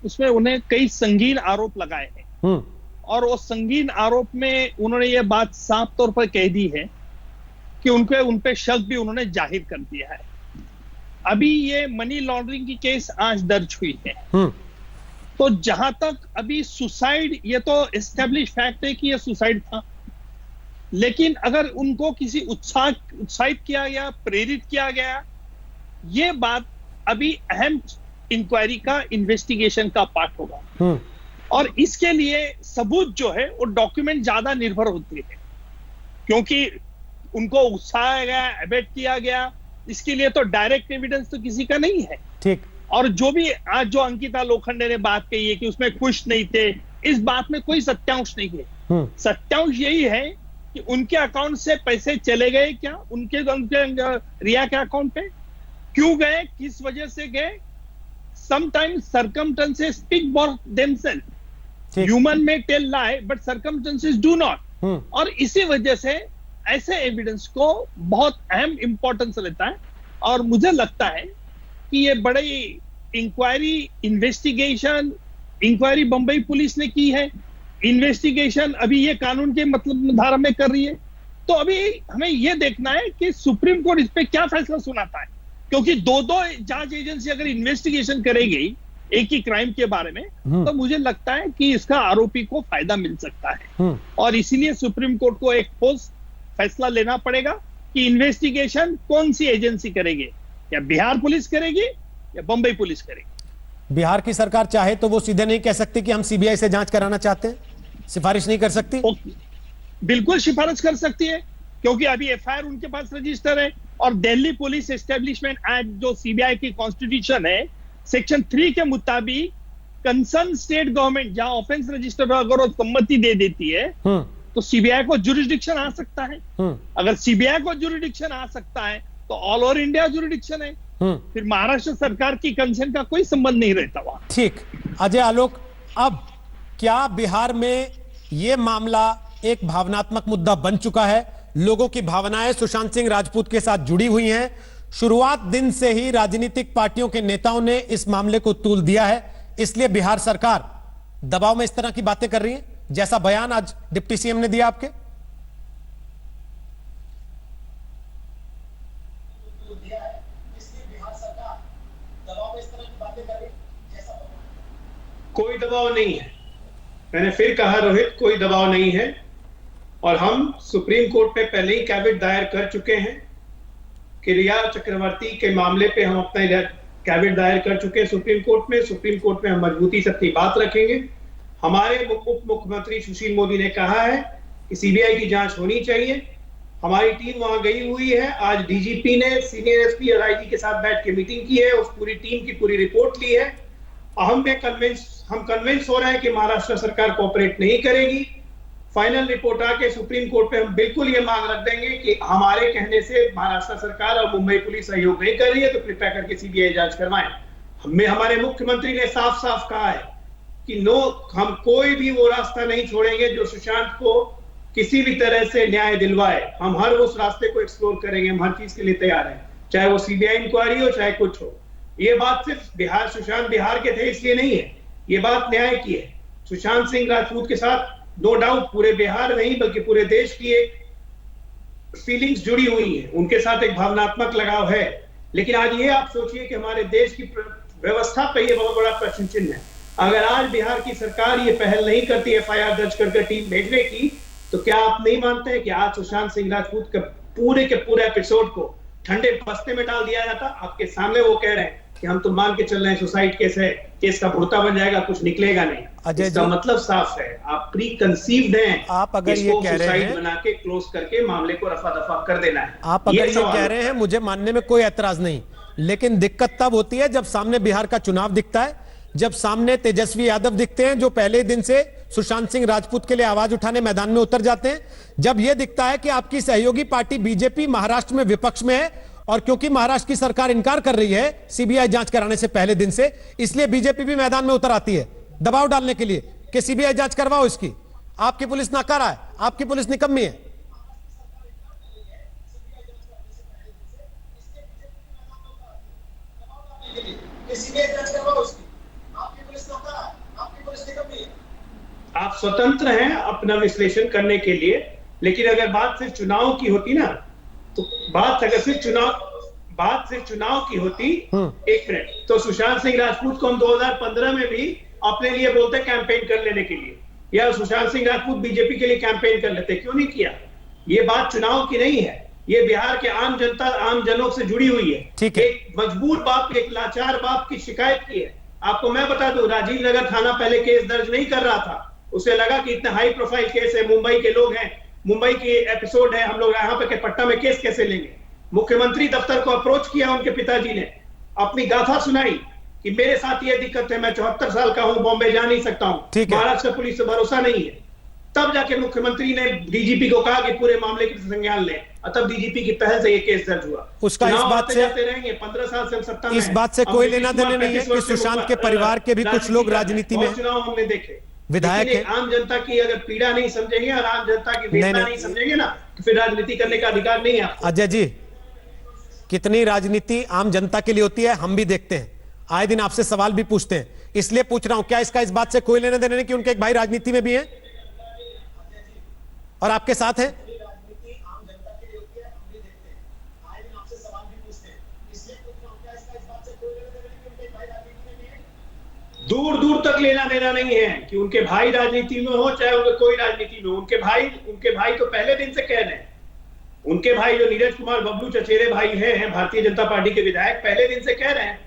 J: उसमें उन्हें कई संगीन आरोप लगाए हैं और वो संगीन आरोप में उन्होंने ये बात साफ तौर पर कह दी है कि उन पे शक भी उन्होंने जाहिर कर दिया है। अभी ये मनी लॉन्ड्रिंग की केस आज दर्ज हुई है, तो जहां तक अभी सुसाइड, ये तो एस्टेब्लिश फैक्ट है कि ये सुसाइड था, लेकिन अगर उनको किसी उत्साहित किया गया, प्रेरित किया गया, ये बात अभी अहम इंक्वायरी का, इन्वेस्टिगेशन का पार्ट होगा। और इसके लिए सबूत जो है वो डॉक्यूमेंट ज्यादा निर्भर होते हैं, क्योंकि उनको उकसाया गया, एबेट किया गया, इसके लिए तो डायरेक्ट एविडेंस तो किसी का नहीं है।
A: ठीक।
J: और जो भी आज जो अंकिता लोखंडे ने बात कही है कि उसमें खुश नहीं थे, इस बात में कोई सत्यांश नहीं है। सत्यांश यही है कि उनके अकाउंट से पैसे चले गए क्या, उनके रिया के अकाउंट पे क्यों गए, किस वजह से गए। Sometimes circumstances speak for themselves. Human may tell lie but circumstances do not. और इसी वजह से ऐसे एविडेंस को बहुत अहम इंपॉर्टेंस रहता है। और मुझे लगता है कि ये बड़ी इंक्वायरी, इंक्वायरी बंबई पुलिस ने की है, इन्वेस्टिगेशन अभी ये कानून के मतलब धारा में कर रही है। तो अभी हमें ये देखना है कि सुप्रीम कोर्ट इस पे क्या फैसला सुनाता है, क्योंकि दो जांच एजेंसी अगर इन्वेस्टिगेशन करेगी एक ही क्राइम के बारे में, तो मुझे लगता है कि इसका आरोपी को फायदा मिल सकता है। और इसीलिए सुप्रीम कोर्ट को एक ठोस फैसला लेना पड़ेगा कि इन्वेस्टिगेशन कौन सी एजेंसी करेगी, या बिहार पुलिस करेगी या बंबई पुलिस करेगी।
A: बिहार की सरकार चाहे तो वो सीधे नहीं कह सकती कि हम सीबीआई से जांच कराना चाहते हैं, सिफारिश नहीं कर सकती?
J: बिल्कुल सिफारिश कर सकती है, क्योंकि अभी एफआईआर उनके पास रजिस्टर है। और दिल्ली पुलिस एस्टेब्लिशमेंट एक्ट जो सीबीआई की कॉन्स्टिट्यूशन है, सेक्शन 3 के मुताबिक कंसर्न स्टेट गवर्नमेंट जहां ऑफेंस रजिस्टर अगर वो सम्मति दे देती है तो सीबीआई को जुरिडिक्शन आ सकता है। अगर सीबीआई को जुरिडिक्शन आ सकता है तो ऑल ओवर इंडिया जुरिडिक्शन है, फिर महाराष्ट्र सरकार की कंसर्न का कोई संबंध नहीं रहता वहां।
A: ठीक। अजय आलोक, अब क्या बिहार में यह मामला एक भावनात्मक मुद्दा बन चुका है? लोगों की भावनाएं सुशांत सिंह राजपूत के साथ जुड़ी हुई हैं। शुरुआत दिन से ही राजनीतिक पार्टियों के नेताओं ने इस मामले को तूल दिया है, इसलिए बिहार सरकार दबाव में इस तरह की बातें कर रही है, जैसा बयान आज डिप्टी सीएम ने दिया आपके।
H: कोई दबाव नहीं है, मैंने फिर कहा रोहित, कोई दबाव नहीं है। और हम सुप्रीम कोर्ट पे पहले ही कैविट दायर कर चुके हैं कि रिया चक्रवर्ती के मामले पे हम अपना कैविट दायर कर चुके हैं सुप्रीम कोर्ट में। सुप्रीम कोर्ट में हम मजबूती से अपनी बात रखेंगे। हमारे उप मुख्यमंत्री सुशील मोदी ने कहा है कि सीबीआई की जांच होनी चाहिए। हमारी टीम वहां गई हुई है। आज डीजीपी ने सीनियर एसपी और आईजी के साथ बैठ के मीटिंग की है, उस पूरी टीम की पूरी रिपोर्ट ली है। हम कन्विंस हो रहे हैं कि महाराष्ट्र सरकार कोऑपरेट नहीं करेगी। फाइनल रिपोर्ट आके सुप्रीम कोर्ट पे हम बिल्कुल ये मांग रख देंगे कि हमारे कहने से महाराष्ट्र सरकार और मुंबई पुलिस सहयोग नहीं कर रही है तो कृपया करके सीबीआई जांच करवाएं। हमारे मुख्यमंत्री ने साफ साफ कहा है कि हम कोई भी वो रास्ता नहीं छोड़ेंगे जो सुशांत को किसी भी तरह से न्याय दिलवाए। हम हर उस रास्ते को एक्सप्लोर करेंगे, हम हर चीज के लिए तैयार हैं, चाहे वो सीबीआई इंक्वायरी हो चाहे कुछ हो। ये बात सिर्फ सुशांत बिहार के थे इसलिए नहीं है, ये बात न्याय की है। सुशांत सिंह राजपूत के साथ नो डाउट पूरे बिहार नहीं बल्कि पूरे देश की एक फीलिंग्स जुड़ी हुई है, उनके साथ एक भावनात्मक लगाव है। लेकिन आज ये आप सोचिए कि हमारे देश की व्यवस्था पे ये बहुत बड़ा प्रश्न चिन्ह है। अगर आज बिहार की सरकार ये पहल नहीं करती एफआईआर दर्ज करके टीम भेजने की, तो क्या आप नहीं मानते हैं कि आज सुशांत सिंह राजपूत के पूरे एपिसोड को ठंडे बस्ते में डाल दिया जाता? आपके सामने वो कह रहे हैं कि हम तो मान के चल रहे हैं सुसाइड केस है, केस का भुड़ता बन जाएगा, कुछ निकलेगा नहीं। इसका मतलब साफ है, आप प्री कंसीव्ड हैं।
A: आप अगर ये कह रहे हैं
H: बना के क्लोज करके मामले को रफा दफा कर देना है,
A: आप अगर ये कह रहे हैं, मुझे मानने में कोई एतराज नहीं, लेकिन दिक्कत तब होती है जब सामने बिहार का चुनाव दिखता है, जब सामने तेजस्वी यादव दिखते हैं जो पहले दिन से सुशांत सिंह राजपूत के लिए आवाज उठाने मैदान में उतर जाते हैं, जब यह दिखता है कि आपकी सहयोगी पार्टी बीजेपी महाराष्ट्र में विपक्ष में है, और क्योंकि महाराष्ट्र की सरकार इनकार कर रही है सीबीआई जांच कराने से पहले दिन से, इसलिए बीजेपी भी मैदान में उतर आती है दबाव डालने के लिए कि सीबीआई जांच करवाओ इसकी। आपकी पुलिस नाकारा है, आपकी पुलिस निकम्मी है।
H: आप स्वतंत्र हैं अपना विश्लेषण करने के लिए, लेकिन अगर बात सिर्फ चुनाव की होती ना, तो बात सिर्फ चुनाव की होती, एक मिनट, तो सुशांत सिंह राजपूत को हम 2015 में भी अपने लिए बोलते कैंपेन कर लेने के लिए, या सुशांत सिंह राजपूत बीजेपी के लिए कैंपेन कर लेते, क्यों नहीं किया? ये बात चुनाव की नहीं है, ये बिहार के आम जनता आम जनों से जुड़ी हुई है।
A: ठीक है।
H: एक मजबूर बाप, एक लाचार बाप की शिकायत की है। आपको मैं बता दूं, राजीव नगर थाना पहले केस दर्ज नहीं कर रहा था, उसे लगा कि इतना हाई प्रोफाइल केस है, मुंबई के लोग हैं, मुंबई की एपिसोड है, हम लोग यहाँ पे पट्टा में केस कैसे लेंगे। मुख्यमंत्री दफ्तर को अप्रोच किया, उनके पिताजी ने अपनी गाथा सुनाई कि मेरे साथ ये दिक्कत है, मैं 74 साल का हूं, बॉम्बे जा नहीं सकता हूं, महाराष्ट्र पुलिस से भरोसा नहीं है। तब जाके मुख्यमंत्री ने डीजीपी को कहा कि पूरे मामले की संज्ञान लें, और तब डीजीपी की पहल से ये केस दर्ज हुआ।
A: उसका इस बात से
H: रहेंगे 15 साल से सत्ता में,
A: इस बात से कोई लेना देना नहीं है कि सुशांत के परिवार के भी कुछ लोग राजनीति में,
H: चुनाव हमने देखे,
A: विधायक है।
H: आम जनता की अगर पीड़ा नहीं समझेंगे और आम जनता की वेदना नहीं समझेंगे ना, तो फिर राजनीति करने का अधिकार नहीं है।
A: अजय जी, कितनी राजनीति आम जनता के लिए होती है हम भी देखते हैं, आए दिन आपसे सवाल भी पूछते हैं, इसलिए पूछ रहा हूं, क्या इसका इस बात से कोई लेना देना नहीं कि उनके एक भाई राजनीति में भी हैं और आपके साथ हैं?
H: दूर दूर तक लेना देना नहीं है कि उनके भाई राजनीति में हो चाहे उनके कोई राजनीति में, उनके भाई तो पहले दिन से कह रहे हैं, उनके भाई जो नीरज कुमार बबलू चचेरे भाई हैं भारतीय जनता पार्टी के विधायक, पहले दिन से कह रहे हैं।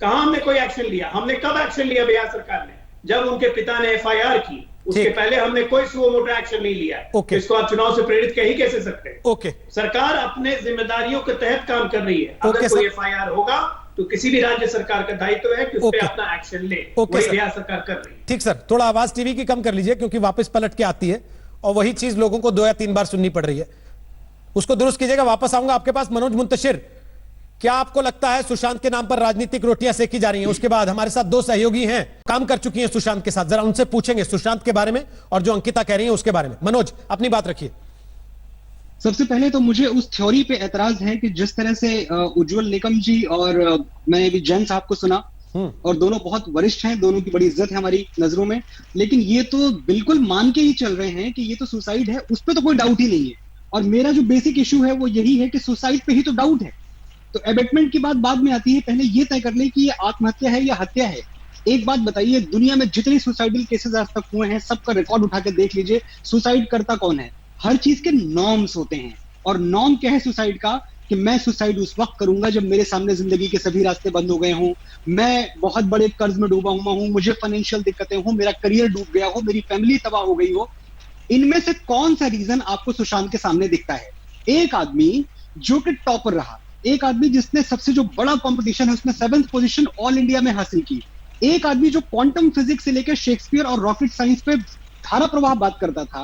H: कहां हमने कोई एक्शन लिया? हमने कब एक्शन लिया बिहार सरकार ने? जब उनके पिता ने एफआईआर की, उसके पहले हमने कोई सुओ मोटो एक्शन नहीं लिया। इसको आप चुनाव से प्रेरित कह ही कैसे सकते हैं? सरकार अपने जिम्मेदारियों के तहत काम कर रही है। अगर कोई एफआईआर होगा तो किसी भी राज्य सरकार का दायित्व है कि उस पे अपना एक्शन ले, वही बिहार सरकार कर रही है।
A: ठीक सर, थोड़ा आवाज टीवी की कम कर लीजिए क्योंकि वापस पलट के आती है और वही चीज लोगों को 2 या 3 बार सुननी पड़ रही है, उसको दुरुस्त कीजिएगा। वापस आऊंगा आपके पास। मनोज मुंतशिर, क्या आपको लगता है सुशांत के नाम पर राजनीतिक रोटियां सेकी जा रही हैं? उसके बाद हमारे साथ 2 सहयोगी हैं, काम कर चुकी हैं सुशांत के साथ, जरा उनसे पूछेंगे सुशांत के बारे में और जो अंकिता कह रही है उसके बारे में। मनोज, अपनी बात रखिए।
I: सबसे पहले तो मुझे उस थ्योरी पे एतराज है कि जिस तरह से उज्जवल निकम जी और मैंने भी जैन साहब को सुना, और दोनों बहुत वरिष्ठ हैं, दोनों की बड़ी इज्जत है हमारी नजरों में, लेकिन ये तो बिल्कुल मान के ही चल रहे हैं कि ये तो सुसाइड है, उस पर तो कोई डाउट ही नहीं है। और मेरा जो बेसिक इशू है वो यही है कि सुसाइड पे ही तो डाउट है, तो एबेटमेंट की बात बाद में आती है, पहले ये तय कर ले कि ये आत्महत्या है या हत्या है। एक बात बताइए, दुनिया में जितने सुसाइडल केसेस आज तक हुए हैं सबका रिकॉर्ड उठा के देख लीजिए, सुसाइड करता कौन है? हर चीज के नॉर्म्स होते हैं, और नॉर्म क्या है सुसाइड का? कि मैं सुसाइड उस वक्त करूंगा जब मेरे सामने जिंदगी के सभी रास्ते बंद हो गए हों, मैं बहुत बड़े कर्ज में डूबा हुआ हूं, मुझे फाइनेंशियल दिक्कतें हो, मेरा करियर डूब गया हो, मेरी फैमिली तबाह हो गई हो। इनमें से कौन सा रीजन आपको सुशांत के सामने दिखता है? एक आदमी जो कि टॉपर रहा, एक आदमी जिसने सबसे जो बड़ा कंपटीशन है उसमें 7th पोजीशन ऑल इंडिया में हासिल की, एक आदमी जो क्वांटम फिजिक्स से लेकर शेक्सपियर और रॉकेट साइंस पे धारा प्रवाह बात करता था,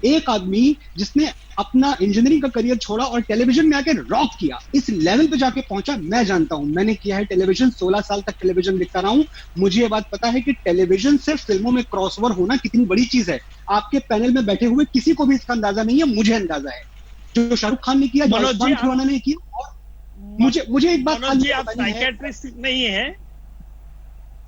I: एक आदमी जिसने अपना इंजीनियरिंग का करियर छोड़ा और टेलीविजन में आके रॉक किया, इस लेवल पे जाके पहुंचा। मैं जानता हूं, मैंने किया है टेलीविजन, 16 साल तक टेलीविजन दिखता रहा हूं, मुझे ये बात पता है कि टेलीविजन से फिल्मों में क्रॉसओवर होना कितनी बड़ी चीज है। आपके पैनल में बैठे हुए किसी को भी इसका अंदाजा नहीं है, मुझे अंदाजा है। जो शाहरुख खान ने किया, जो इरफान खुराना ने किया, मुझे एक बात
J: मनोज जी, आप साइकेट्रिस्ट नहीं है,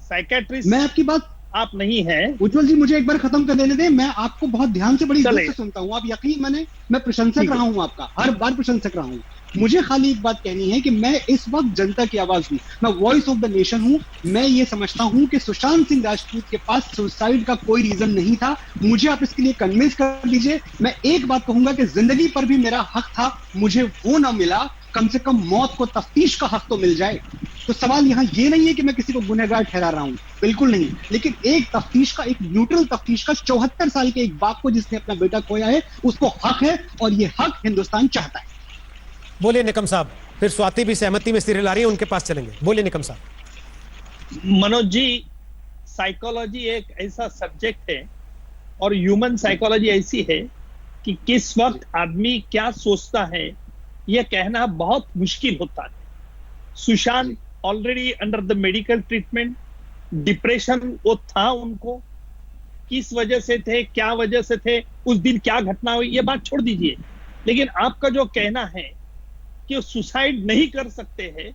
J: साइकेट्रिस्ट
I: मैं आपकी बात
J: आप नहीं है।
I: उज्जवल जी, मुझे एक बार खत्म कर देने दें। मैं आपको बहुत ध्यान से, बड़ी इज्जत से सुनता हूँ। आप यकीन माने, मैं प्रशंसक रहा हूँ आपका, हर बार प्रशंसक रहा हूँ। मुझे खाली एक बात कहनी है कि मैं इस वक्त जनता की आवाज हूँ, मैं वॉइस ऑफ द नेशन हूँ। मैं ये समझता हूँ कि सुशांत सिंह राजपूत के पास सुसाइड का कोई रीजन नहीं था। मुझे आप इसके लिए कन्विंस कर दीजिए। मैं एक बात कहूंगा कि जिंदगी पर भी मेरा हक था, मुझे वो ना मिला। कम से कम मौत को तफ्तीश का हक तो मिल जाए। तो सवाल यहाँ ये नहीं है कि मैं किसी को गुनहगार ठहरा रहा हूँ, बिल्कुल नहीं। लेकिन एक तफ्तीश का, एक न्यूट्रल तफ्तीश का, 74 साल के एक बाप को जिसने अपना बेटा खोया है, उसको हक है, और ये हक हिंदुस्तान चाहता है।
A: बोलिए निकम साहब, फिर स्वाति भी सहमति में सिर ला रही है, उनके पास चलेंगे। बोलिए निकम साहब।
J: मनोज जी, साइकोलॉजी एक ऐसा सब्जेक्ट है और ह्यूमन साइकोलॉजी ऐसी है कि किस वक्त आदमी क्या सोचता है यह कहना बहुत मुश्किल होता है। Sushant already under the medical treatment, depression वो था उनको, किस वजह से थे, क्या वजह से थे, उस दिन क्या घटना हुई, ये बात छोड़ दीजिए। लेकिन आपका जो कहना है कि सुसाइड नहीं कर सकते हैं,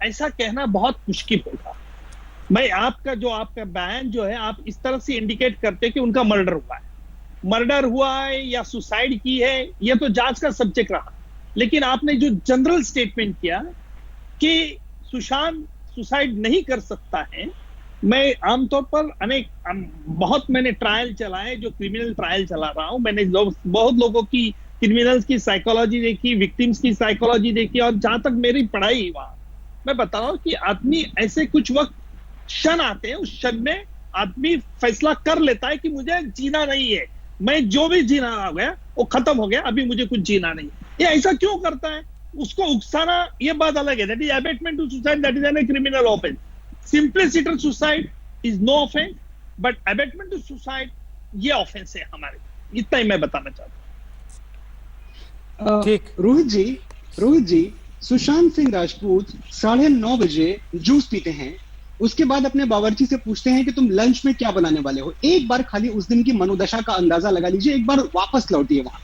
J: ऐसा कहना बहुत मुश्किल होगा। मैं आपका बयान जो है, आप इस तरह से इंडिकेट करते कि उनका मर्डर हुआ है, मर्डर हुआ है या सुसाइड की है, यह तो जांच का सब्जेक्ट रहा। लेकिन आपने जो जनरल स्टेटमेंट किया कि सुशांत सुसाइड नहीं कर सकता है, मैं आमतौर पर बहुत मैंने ट्रायल चलाए, जो क्रिमिनल ट्रायल चला रहा हूं, मैंने बहुत लोगों की क्रिमिनल्स की साइकोलॉजी देखी, विक्टिम्स की साइकोलॉजी देखी, और जहां तक मेरी पढ़ाई वहां मैं बता रहा हूं कि आदमी ऐसे कुछ वक्त क्षण आते हैं, उस क्षण में आदमी फैसला कर लेता है कि मुझे जीना नहीं है, मैं जो भी जीना आ गया वो खत्म हो गया, अभी मुझे कुछ जीना नहीं। ये ऐसा क्यों करता है? उसको उकसाना ये बात अलग है, that is abetment to suicide, that is an criminal offence. Simplicity suicide is no offence, but abetment to suicide ये ऑफेंस है हमारे। इतना ही मैं बताना चाहता हूं।
I: ठीक, रोहित जी, सुशांत सिंह राजपूत 9:30 बजे जूस पीते हैं, उसके बाद अपने बावर्ची से पूछते हैं कि तुम लंच में क्या बनाने वाले हो। एक बार खाली उस दिन की मनोदशा का अंदाजा लगा लीजिए, एक बार वापस लौटिए वहां।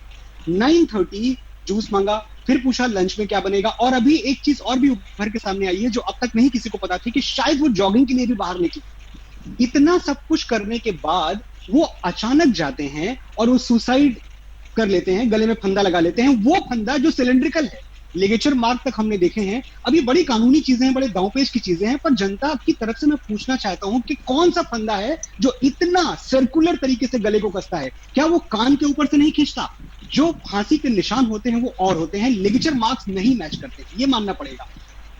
I: 9:30 जूस मांगा, फिर पूछा लंच में क्या बनेगा। और अभी एक चीज और भी उभर के सामने आई है जो अब तक नहीं किसी को पता थी, कि शायद वो जॉगिंग के लिए भी बाहर निकली। इतना सब कुछ करने के बाद वो अचानक जाते हैं और वो सुसाइड कर लेते हैं, गले में फंदा लगा लेते हैं। वो फंदा जो सिलेंड्रिकल है, लिगेचर मार्क तक हमने देखे हैं। अब ये बड़ी कानूनी चीजें हैं, बड़े दांवपेच की चीजें हैं, पर जनता की तरफ से मैं पूछना चाहता हूं कि कौन सा फंदा है जो इतना सर्कुलर तरीके से गले को कसता है? क्या वो कान के ऊपर से नहीं खींचता? जो फांसी के निशान होते हैं वो और होते हैं, लिगेचर मार्क्स नहीं मैच करते, ये मानना पड़ेगा।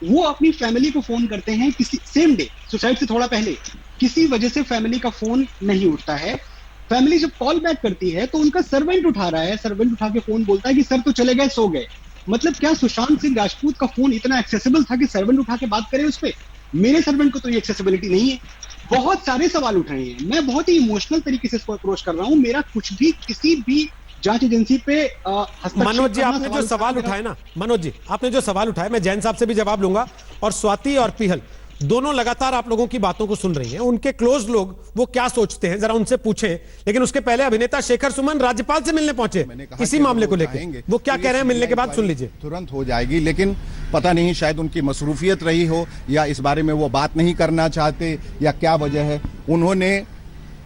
I: वो अपनी फैमिली को फोन करते हैं किसी सेम डे, सुसाइड से थोड़ा पहले, किसी वजह से फैमिली का फोन नहीं उठता है। फैमिली जब कॉल बैक करती है तो उनका सर्वेंट उठा रहा है, सर्वेंट उठा के फोन बोलता है कि सर तो चले गए, सो गए। मतलब क्या सुशांत सिंह राजपूत का फोन इतना एक्सेसिबल था कि सर्वेंट उठा के बात करे उस पे? मेरे सर्वेंट को तो ये एक्सेसिबिलिटी नहीं है। बहुत सारे सवाल उठ रहे हैं, मैं बहुत ही इमोशनल तरीके से इसको अप्रोच कर रहा हूं। मेरा कुछ भी किसी भी जांच एजेंसी पे
A: मनोज जी, आपने जो सवाल उठाए ना, मनोज जी आपने जो सवाल उठाए, मैं जैन साहब से भी जवाब लूंगा, और स्वाति और पीहल दोनों लगातार आप लोगों की बातों को सुन रही हैं। उनके क्लोज लोग वो क्या सोचते हैं जरा उनसे पूछें। लेकिन उसके पहले अभिनेता शेखर सुमन राज्यपाल से मिलने पहुंचे इसी मामले को लेकर, वो क्या कह रहे हैं मिलने के बाद सुन लीजिए।
M: तुरंत हो जाएगी, लेकिन पता नहीं शायद उनकी मसरूफियत रही हो, या इस बारे में वो बात नहीं करना चाहते, या क्या वजह है। उन्होंने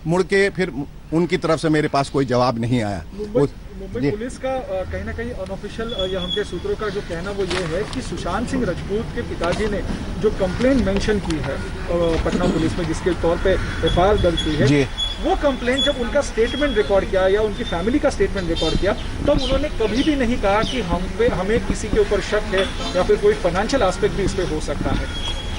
M: मुड़ के फिर उनकी तरफ से मेरे पास कोई जवाब नहीं आया।
N: मुंबई पुलिस का कहीं ना कहीं अनऑफिशियल या हमके सूत्रों का जो कहना वो ये है कि सुशांत सिंह राजपूत के पिताजी ने जो कंप्लेंट मेंशन की है पटना पुलिस में, जिसके तौर पे एफआईआर दर्ज की है, वो कंप्लेंट जब उनका स्टेटमेंट रिकॉर्ड किया या उनकी फैमिली का स्टेटमेंट रिकॉर्ड किया, तब तो उन्होंने कभी भी नहीं कहा कि हमें किसी के ऊपर शक है या फिर कोई फाइनेंशियल एस्पेक्ट भी इस पे हो सकता है।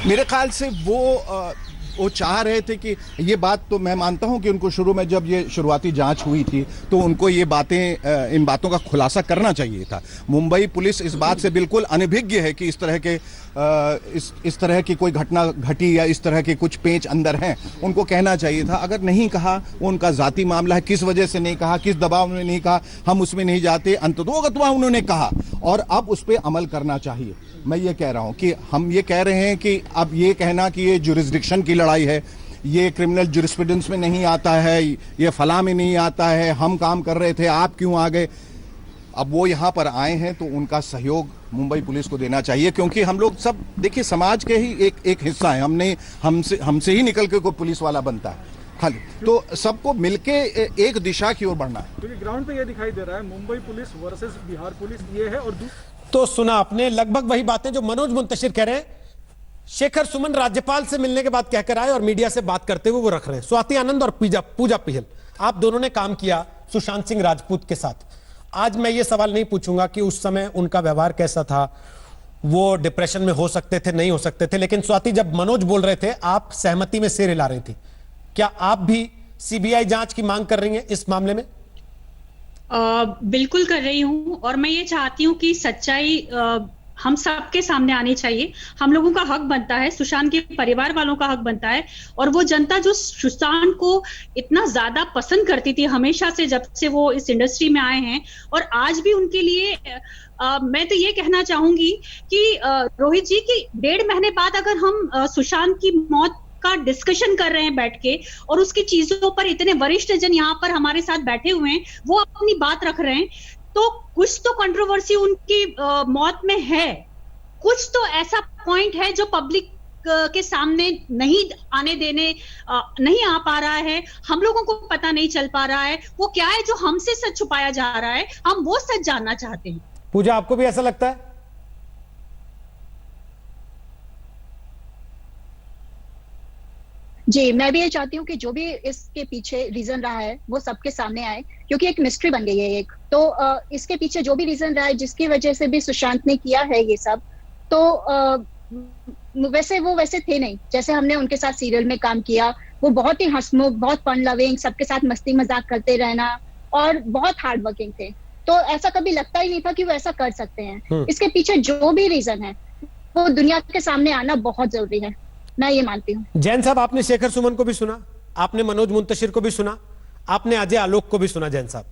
M: मेरे ख्याल से वो चाह रहे थे कि ये बात, तो मैं मानता हूं कि उनको शुरू में जब ये शुरुआती जांच हुई थी तो उनको ये बातें, इन बातों का खुलासा करना चाहिए था। मुंबई पुलिस इस बात से बिल्कुल अनभिज्ञ है कि इस तरह की कोई घटना घटी या इस तरह के कुछ पेच अंदर हैं। उनको कहना चाहिए था। अगर नहीं कहा, वो उनका जाती मामला है, किस वजह से नहीं कहा, किस दबाव में नहीं कहा, हम उसमें नहीं जाते। अंततोगत्वा उन्होंने कहा और अब उस पर अमल करना चाहिए। मैं ये कह रहा हूं कि हम ये कह रहे हैं कि अब ये कहना कि ये जुरिस्डिक्शन की लड़ाई है, ये क्रिमिनल जुरिस्प्रूडेंस में नहीं आता है, ये फला में नहीं आता है, हम काम कर रहे थे, आप क्यों आ गए। अब वो यहाँ पर आए हैं तो उनका सहयोग मुंबई पुलिस को देना चाहिए, क्योंकि हम लोग सब देखिए समाज के ही एक हिस्सा है। हमसे ही निकल के कोई पुलिस वाला बनता है खाली, तो सबको मिलके एक दिशा की ओर बढ़ना है।
N: क्योंकि ग्राउंड पे ये दिखाई दे रहा है Mumbai police versus Bihar police ये है। और
A: तो सुना आपने लगभग वही बातें जो मनोज मुंतशिर कह रहे हैं, शेखर सुमन राज्यपाल से मिलने के बाद कहकर आए और मीडिया से बात करते हुए वो रख रहे हैं। स्वाति आनंद और पूजा पिहल, आप दोनों ने काम किया सुशांत सिंह राजपूत के साथ। आज मैं ये सवाल नहीं पूछूंगा कि उस समय उनका व्यवहार कैसा था, वो डिप्रेशन में हो सकते थे नहीं हो सकते थे, लेकिन स्वाति जब मनोज बोल रहे थे आप सहमति में सिर हिला रही थी। क्या आप भी सीबीआई जांच की मांग कर रही हैं इस मामले में?
O: बिल्कुल कर रही हूं, और मैं ये चाहती हूं कि सच्चाई हम सबके सामने आनी चाहिए। हम लोगों का हक बनता है, सुशांत के परिवार वालों का हक बनता है, और वो जनता जो सुशांत को इतना ज्यादा पसंद करती थी हमेशा से, जब से वो इस इंडस्ट्री में आए हैं, और आज भी उनके लिए मैं तो ये कहना चाहूंगी कि रोहित जी की 1.5 महीने बाद अगर हम सुशांत की मौत का डिस्कशन कर रहे हैं बैठ के, और उसकी चीजों पर इतने वरिष्ठ जन यहाँ पर हमारे साथ बैठे हुए हैं, वो अपनी बात रख रहे हैं, तो कुछ तो कंट्रोवर्सी उनकी मौत में है, कुछ तो ऐसा पॉइंट है जो पब्लिक के सामने नहीं आने देने नहीं आ पा रहा है, हम लोगों को पता नहीं चल पा रहा है। वो क्या है जो हमसे सच छुपाया जा रहा है, हम वो सच जानना चाहते हैं।
A: पूजा, आपको भी ऐसा लगता है?
P: जी, मैं भी ये चाहती हूँ कि जो भी इसके पीछे रीजन रहा है वो सबके सामने आए, क्योंकि एक मिस्ट्री बन गई है एक। तो इसके पीछे जो भी रीजन रहा है जिसकी वजह से भी सुशांत ने किया है ये सब, तो वैसे थे नहीं। जैसे हमने उनके साथ सीरियल में काम किया, वो बहुत ही हंसमुख, बहुत फन लविंग, सबके साथ मस्ती मजाक करते रहना, और बहुत हार्ड वर्किंग थे। तो ऐसा कभी लगता ही नहीं था कि वो ऐसा कर सकते हैं। इसके पीछे जो भी रीजन है वो दुनिया के सामने आना बहुत जरूरी है, मैं ये मानती हूँ।
A: जैन साहब, आपने शेखर सुमन को भी सुना, आपने मनोज मुंतशिर को भी सुना, आपने अजय आलोक को भी सुना। जैन साहब,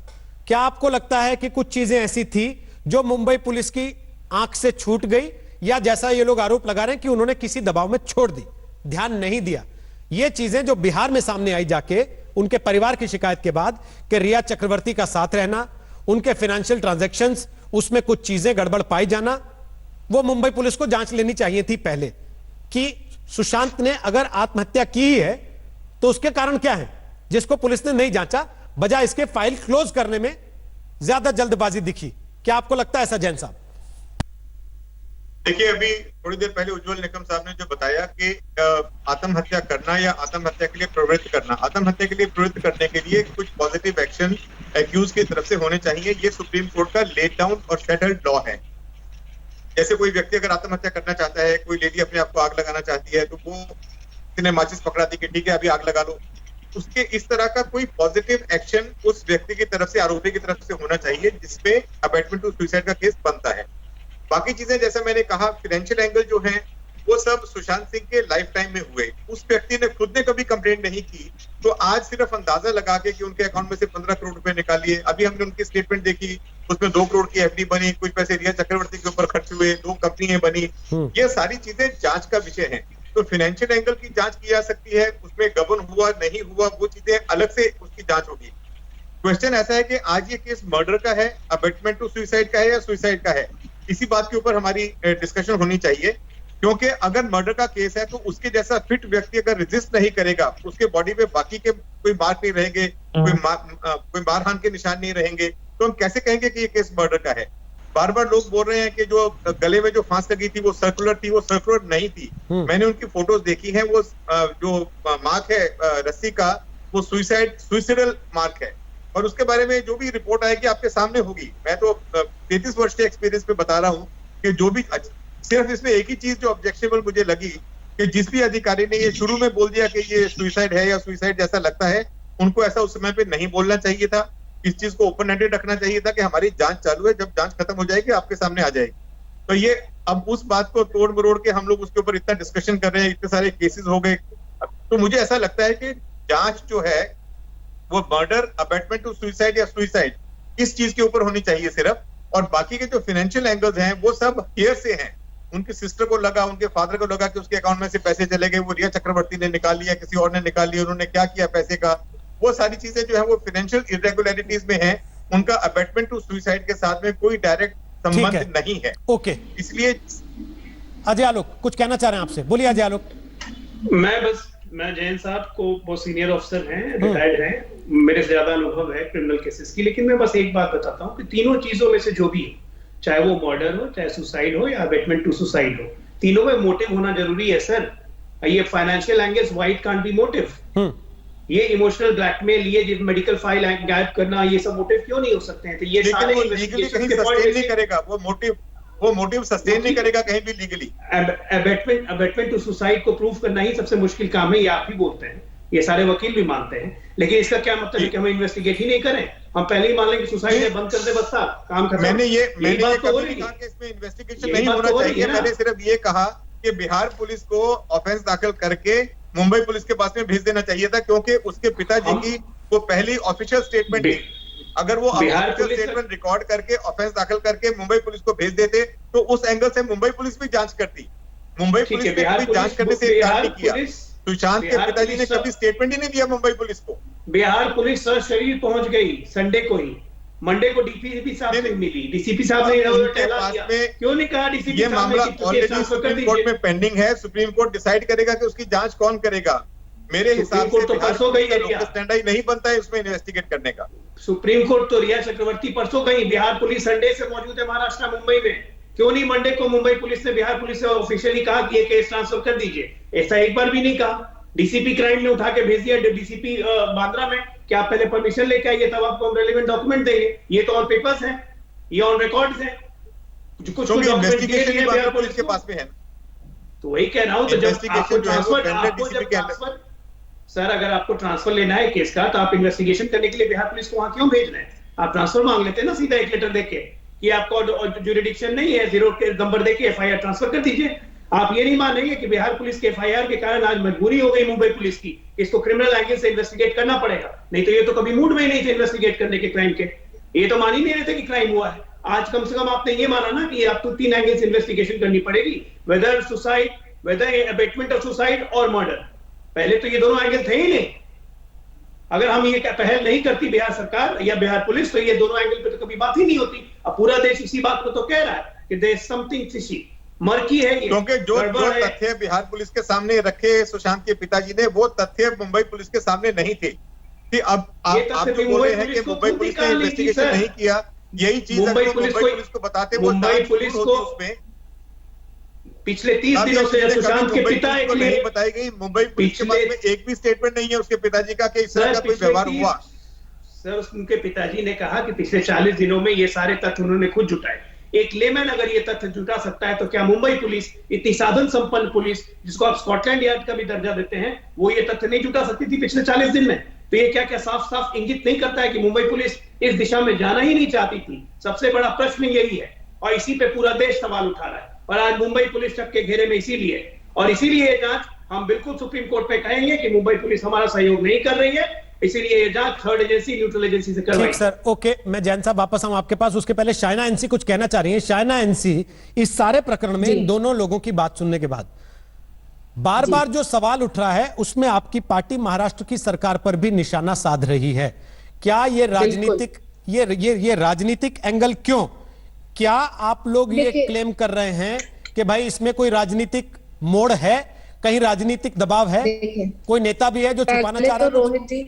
A: क्या आपको लगता है कि कुछ चीजें ऐसी थी जो मुंबई पुलिस की आंख से छूट गई, या जैसा ये लोग आरोप लगा रहे हैं कि उन्होंने किसी दबाव में छोड़ दी, ध्यान नहीं दिया? ये चीजें जो बिहार में सामने आई जाके उनके परिवार की शिकायत के बाद कि रिया चक्रवर्ती का साथ रहना, उनके फाइनेंशियल ट्रांजैक्शंस, उसमें कुछ चीजें गड़बड़ पाई जाना, वो मुंबई पुलिस को जांच लेनी चाहिए थी पहले कि सुशांत ने अगर आत्महत्या की ही है तो उसके कारण क्या है, जिसको पुलिस ने नहीं जांचा, बजाय इसके फाइल क्लोज करने में ज्यादा जल्दबाजी दिखी। क्या आपको लगता है ऐसा जैन साहब?
K: देखिए, अभी थोड़ी देर पहले उज्जवल निकम साहब ने जो बताया कि आत्महत्या करना या आत्महत्या के लिए प्रवृत्त करना, आत्महत्या के लिए प्रवृत्त करने के लिए कुछ पॉजिटिव एक्शन एक्यूज की तरफ से होने चाहिए। ये सुप्रीम कोर्ट का लेट डाउन और सेटल्ड लॉ है। जैसे कोई व्यक्ति अगर आत्महत्या करना चाहता है, कोई लेडी अपने आप को आग लगाना चाहती है, तो वो किसी ने माचिस पकड़ा दी कि ठीक है अभी आग लगा लो, उसके इस तरह का कोई पॉजिटिव एक्शन उस व्यक्ति की तरफ से, आरोपी की तरफ से होना चाहिए, जिसपे अबैटमेंट टू सुसाइड का केस बनता है। बाकी चीजें जैसे मैंने कहा, फाइनेंशियल एंगल जो है वो सब सुशांत सिंह के लाइफ टाइम में हुए। उस व्यक्ति ने खुद ने कभी कंप्लेंट नहीं की, तो आज सिर्फ अंदाजा लगा के कि उनके अकाउंट में से 15 करोड़ रुपए निकालिए। अभी हमने उनकी स्टेटमेंट देखी, उसमें 2 करोड़ की एफडी बनी, कुछ पैसे रिया चक्रवर्ती के ऊपर खर्च हुए, 2 कंपनियां बनी। ये सारी चीजें जांच का विषय है। तो फाइनेंशियल एंगल की जांच की जा सकती है, उसमें गबन हुआ नहीं हुआ वो चीजें अलग से उसकी जांच होगी। क्वेश्चन ऐसा है कि आज ये केस मर्डर का है, अबैटमेंट टू सुसाइड का है या सुसाइड का है, इसी बात के ऊपर हमारी डिस्कशन होनी चाहिए। क्योंकि अगर मर्डर का केस है तो उसके जैसा फिट व्यक्ति अगर रेजिस्ट नहीं करेगा, उसके बॉडी पे बाकी के कोई मार्क नहीं रहेंगे, कोई मारहान के निशान नहीं रहेंगे, तो हम कैसे कहेंगे कि ये केस मर्डर का है? बार बार लोग बोल रहे हैं कि जो गले में जो फांस लगी थी वो सर्कुलर थी, वो सर्कुलर नहीं थी। मैंने उनकी फोटोज देखी है, वो जो मार्क है रस्सी का, वो सुइसाइडल मार्क है, और उसके बारे में जो भी रिपोर्ट आएगी आपके सामने होगी। मैं तो 33 वर्ष के एक्सपीरियंस पे बता रहा हूँ कि जो भी, सिर्फ इसमें एक ही चीज जो ऑब्जेक्शनेबल मुझे लगी कि जिस भी अधिकारी ने ये शुरू में बोल दिया कि ये सुसाइड है या सुसाइड जैसा लगता है, उनको ऐसा उस समय पे नहीं बोलना चाहिए था। इस चीज को ओपन हैंडेड रखना चाहिए था कि हमारी जांच चालू है, जब जांच खत्म हो जाएगी आपके सामने आ जाएगी। तो ये अब उस बात को तोड़ मरोड़ के हम लोग उसके ऊपर इतना डिस्कशन कर रहे हैं, इतने सारे केसेस हो गए, तो मुझे ऐसा लगता है कि जांच जो है वो मर्डर, अबैटमेंट टू सुसाइड या सुसाइड, इस चीज के ऊपर होनी चाहिए सिर्फ। और बाकी के जो फाइनेंशियल एंगल्स हैं वो सब हियर से हैं। उनकी सिस्टर को लगा, उनके फादर को लगा कि उसके अकाउंट में से पैसे चले गए, वो रिया चक्रवर्ती ने निकाल लिया, किसी और ने निकाल लिया, उन्होंने क्या किया पैसे का, वो सारी चीजें जो है वो फाइनेंशियल इरेगुलरिटीज में है। उनका अबैटमेंट टू सुसाइड के साथ में कोई डायरेक्ट संबंध नहीं है।
A: ओके,
K: इसलिए
A: अजय आलोक कुछ कहना चाह रहे हैं आपसे, बोलिए अजय आलोक।
H: मैं जैन साहब को बहुत सीनियर ऑफिसर हैं, रिटायर्ड हैं, मेरे से ज्यादा अनुभव है क्रिमिनल केसेस की, लेकिन मैं बस एक बात बताता हूँ कि तीनों चीजों में से जो भी है, चाहे वो मर्डर हो, चाहे सुसाइड हो या अबेटमेंट टू सुसाइड हो, तीनों में मोटिव होना जरूरी है सर। ये financial angles white can't be motive, ये इमोशनल ब्लैकमेल, ये मेडिकल फाइल गायब करना, ये सब मोटिव क्यों नहीं हो सकते हैं? तो ये सारे
K: इन्वेस्टिगेशन के पॉइंट नहीं करेगा वो मोटिव सस्टेन नहीं करेगा कहीं भी लीगली।
H: अबेटमेंट टू सुसाइड को प्रूव करना ही सबसे मुश्किल काम है, ये आप ही बोलते हैं, ये सारे वकील भी मानते हैं, लेकिन इसका क्या मतलब है कि हम इन्वेस्टिगेट ही नहीं करें? हम पहले ही मान लें कि सुसाइड है, बंद कर दे, बस काम खत्म।
K: मैंने ये कभी नहीं कहा कि इसमें इन्वेस्टिगेशन नहीं होना चाहिए। मैंने सिर्फ ये कहा कि बिहार पुलिस को ऑफेंस दाखिल करके मुंबई पुलिस के पास में भेज देना चाहिए था, क्योंकि उसके पिताजी की वो पहली ऑफिशियल स्टेटमेंट थी। अगर वो ऑफिशियल स्टेटमेंट रिकॉर्ड करके ऑफेंस दाखिल करके मुंबई पुलिस को भेज देते तो उस एंगल से मुंबई पुलिस भी जांच करती। मुंबई पुलिस ने कभी जांच करने से इनकार नहीं किया। सुशांत के पिताजी ने कभी स्टेटमेंट ही नहीं दिया मुंबई पुलिस को।
H: बिहार पुलिस सर शरीर पहुंच गई संडे को ही, मंडे को डीसीपी साहब से मिली, डीसीपी साहब ने क्यों नहीं कहा डीसीपी
K: ये मामला ऑलरेडी सुप्रीम कोर्ट में पेंडिंग है। सुप्रीम कोर्ट डिसाइड करेगा कि उसकी जांच कौन करेगा। मेरे हिसाब से
H: तो परसों गई
K: स्टैंड नहीं बनता है उसमें इन्वेस्टिगेट करने का।
H: सुप्रीम कोर्ट तो रिया चक्रवर्ती परसों गई, बिहार पुलिस संडे से मौजूद है महाराष्ट्र मुंबई में, क्यों नहीं मंडे को मुंबई पुलिस ने बिहार पुलिस से ऑफिशियली कहा कि ये केस ट्रांसफर कर दीजिए? ऐसा एक बार भी नहीं कहा। डीसीपी क्राइम ने उठा के भेज दिया डीसीपी बांद्रा में कि आप पहले परमिशन लेके आइए, तब आपको हम रेलेवेंट डॉक्यूमेंट देंगे। ये तो ऑन पेपर्स हैं, ये ऑन रिकॉर्ड्स हैं, कुछ
K: इन्वेस्टिगेशन बिहार पुलिस के पास में है।
H: तो वही कह रहा हूं, तो जब आपको ट्रांसफर सर अगर आपको ट्रांसफर लेना है केस का, तो आप इन्वेस्टिगेशन करने के लिए बिहार पुलिस को वहां क्यों भेज रहे हैं? आप ट्रांसफर मांग लेते हैं ना सीधा, एक लेटर देके कि आपको ज्यूरिडिक्शन नहीं है, 0 के नंबर देके एफआईआर ट्रांसफर कर दीजिए। आप ये नहीं मानेंगे कि बिहार पुलिस के एफआईआर के कारण आज मजबूरी हो गई मुंबई पुलिस की, इसको क्रिमिनल एंगल से इन्वेस्टिगेट करना पड़ेगा, नहीं तो ये तो कभी मूड में ही नहीं थे इन्वेस्टिगेट करने के क्राइम के। ये तो मान ही नहीं रहे थे कि क्राइम हुआ है। आज कम से कम आपने ये माना ना कि आपको 3 एंगल से इन्वेस्टिगेशन करनी पड़ेगी, whether suicide, whether abetment of suicide और मर्डर। पहले तो ये दोनों एंगल थे ही नहीं। अगर हम ये पहल नहीं करती बिहार सरकार या बिहार पुलिस, तो ये दोनों एंगल पे तो कभी बात ही नहीं होती। अब पूरा देश इसी बात को तो कह रहा है कि there is something fishy, murky है ये।
K: क्योंकि जो तथ्य बिहार पुलिस के सामने रखे सुशांत के पिताजी ने, वो तथ्य मुंबई पुलिस के सामने नहीं थे। कि अब आप जो बोल रहे हैं कि मुंबई पुलिस ने इन्वेस्टिगेशन नहीं किया, यही चीज अगर मुंबई पुलिस को बताते,
H: मुंबई पुलिस को उसमें पिछले 30 दिनों से सुशांत के पिता
K: नहीं बताई गई। मुंबई पुलिस के पास में एक भी स्टेटमेंट नहीं है उसके पिताजी का कि इस तरह का कोई व्यवहार हुआ।
H: सर उनके पिताजी ने कहा कि पिछले 40 दिनों में ये सारे तथ्य उन्होंने खुद जुटाए। एक लेमैन अगर ये तथ्य जुटा सकता है, तो क्या मुंबई पुलिस, इतनी साधन संपन्न पुलिस जिसको आप स्कॉटलैंड यार्ड का भी दर्जा देते हैं, वो ये तथ्य नहीं जुटा सकती थी पिछले 40 दिन में? तो ये क्या क्या साफ साफ इंगित नहीं करता है कि मुंबई पुलिस इस दिशा में जाना ही नहीं चाहती थी? सबसे बड़ा प्रश्न यही है, और इसी पे पूरा देश सवाल उठा रहा है। और आज मुंबई पुलिस चक के घेरे में इसीलिए, और इसीलिए ये जांच हम बिल्कुल सुप्रीम कोर्ट पे कहेंगे कि मुंबई पुलिस हमारा सहयोग नहीं कर रही है, इसीलिए ये जांच थर्ड एजेंसी, न्यूट्रल एजेंसी से कर रही है।
A: ठीक सर, ओके। मैं जैन साहब वापस आऊं आपके पास, उसके पहले शाइना एनसी कुछ कहना चाह रही है। शाइना एनसी, इस सारे प्रकरण में इन दोनों लोगों की बात सुनने के बाद बार बार जो सवाल उठ रहा है, उसमें आपकी पार्टी महाराष्ट्र की सरकार पर भी निशाना साध रही है। क्या ये राजनीतिक, ये राजनीतिक एंगल क्यों? क्या आप लोग ये क्लेम कर रहे हैं कि भाई इसमें कोई राजनीतिक मोड़ है, कहीं राजनीतिक दबाव है, कोई नेता भी है जो छुपाना चाह रहा है?
F: रोहित जी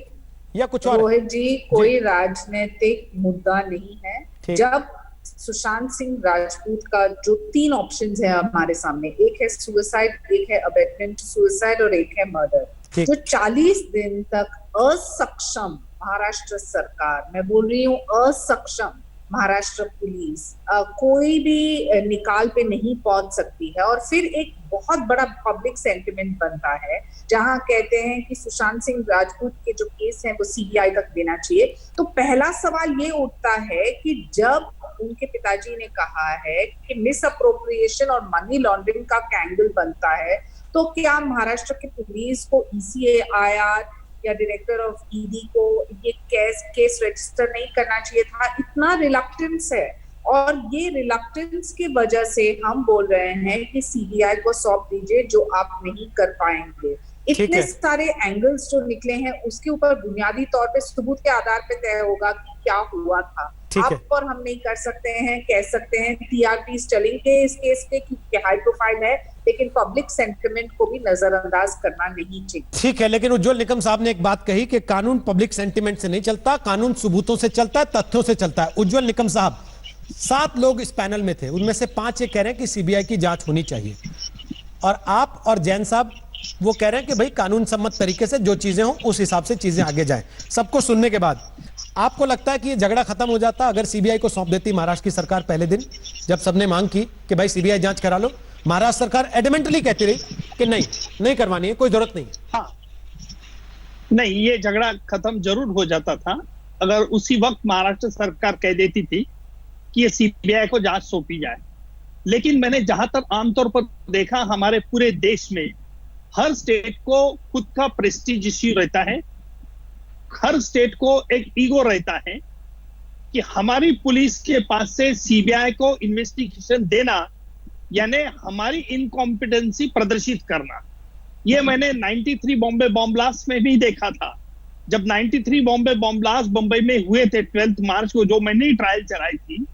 A: या कुछ और?
F: रोहित जी, कोई राजनीतिक मुद्दा नहीं है। जब सुशांत सिंह राजपूत का जो 3 ऑप्शंस है हमारे सामने, एक है सुसाइड, एक है अबेटमेंट सुसाइड और एक है मर्डर, जो 40 दिन तक असक्षम महाराष्ट्र सरकार, मैं बोल रही हूँ असक्षम महाराष्ट्र पुलिस, कोई भी निकाल पे नहीं पहुंच सकती है। और फिर एक बहुत बड़ा पब्लिक सेंटिमेंट बनता है जहां कहते हैं कि सुशांत सिंह राजपूत के जो केस हैं वो सीबीआई तक देना चाहिए। तो पहला सवाल ये उठता है कि जब उनके पिताजी ने कहा है कि मिस अप्रोप्रिएशन और मनी लॉन्ड्रिंग का एंगल बनता है, तो क्या महाराष्ट्र की पुलिस को ECAIR या डायरेक्टर ऑफ ईडी को ये केस रजिस्टर नहीं करना चाहिए था? इतना रिलक्टेंस है, और ये रिलक्टेंस की वजह से हम बोल रहे हैं कि सीबीआई को सौंप दीजिए, जो आप नहीं कर पाएंगे। इतने सारे एंगल्स जो निकले हैं, उसके ऊपर बुनियादी तौर पे सबूत के आधार पे तय होगा कि क्या हुआ था।
Q: आप और हम नहीं कर सकते हैं, कह सकते हैं TRPs चलेंगे इस केस के कि हाई प्रोफाइल है, लेकिन पब्लिक सेंटिमेंट को भी नजरअंदाज करना नहीं चाहिए।
A: ठीक है, लेकिन उज्जवल निकम साहब ने एक बात कही कि कानून पब्लिक सेंटिमेंट से नहीं चलता, कानून सबूतों से चलता है, तथ्यों से चलता है। उज्जवल निकम साहब, 7 लोग इस पैनल में थे, उनमें से 5 ये कह रहे हैं कि सीबीआई की जांच होनी चाहिए, और आप और जैन साहब वो कह रहे हैं कि भाई कानून सम्मत तरीके से जो चीजें हो उस हिसाब से चीजें आगे जाएं। सबको सुनने के बाद आपको लगता है कि ये झगड़ा खत्म हो जाता अगर सीबीआई को सौंप देती महाराष्ट्र की सरकार पहले दिन, जब सबने मांग की कि भाई सीबीआई जांच करा लो? महाराष्ट्र सरकार एडमेंटली कहती रही कि नहीं करवानी है, कोई जरूरत नहीं।
J: हाँ, नहीं, ये झगड़ा खत्म जरूर हो जाता था अगर उसी वक्त महाराष्ट्र सरकार कह देती थी कि ये सीबीआई को जांच सौंपी जाए। लेकिन मैंने जहां तक आमतौर पर देखा, हमारे पूरे देश में हर स्टेट को खुद का प्रेस्टीज इश्यू रहता है, हर स्टेट को एक ईगो रहता है कि हमारी पुलिस के पास से सीबीआई को इन्वेस्टिगेशन देना यानी हमारी इनकॉम्पिटेंसी प्रदर्शित करना। ये मैंने 93 बॉम्बे बॉम्ब ब्लास्ट में भी देखा था। जब 93 बॉम्बे बॉम्ब ब्लास्ट बंबई में हुए थे 12 मार्च को, जो मैंने ट्रायल चलाई थी,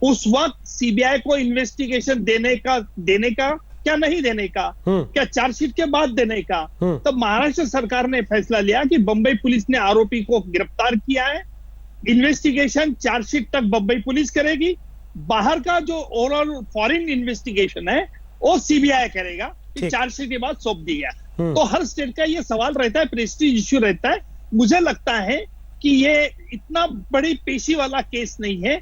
J: उस वक्त सीबीआई को इन्वेस्टिगेशन देने का क्या नहीं देने का, क्या चार्जशीट के बाद देने का, तब महाराष्ट्र सरकार ने फैसला लिया कि बंबई पुलिस ने आरोपी को गिरफ्तार किया है, इन्वेस्टिगेशन चार्जशीट तक बंबई पुलिस करेगी, बाहर का जो ओवरऑल फॉरेन इन्वेस्टिगेशन है वो सीबीआई करेगा, चार्जशीट के बाद सौंप दिया। तो हर स्टेट का ये सवाल रहता है, प्रेस्टीज इश्यू रहता है। मुझे लगता है कि ये इतना बड़ी पेशी वाला केस नहीं है।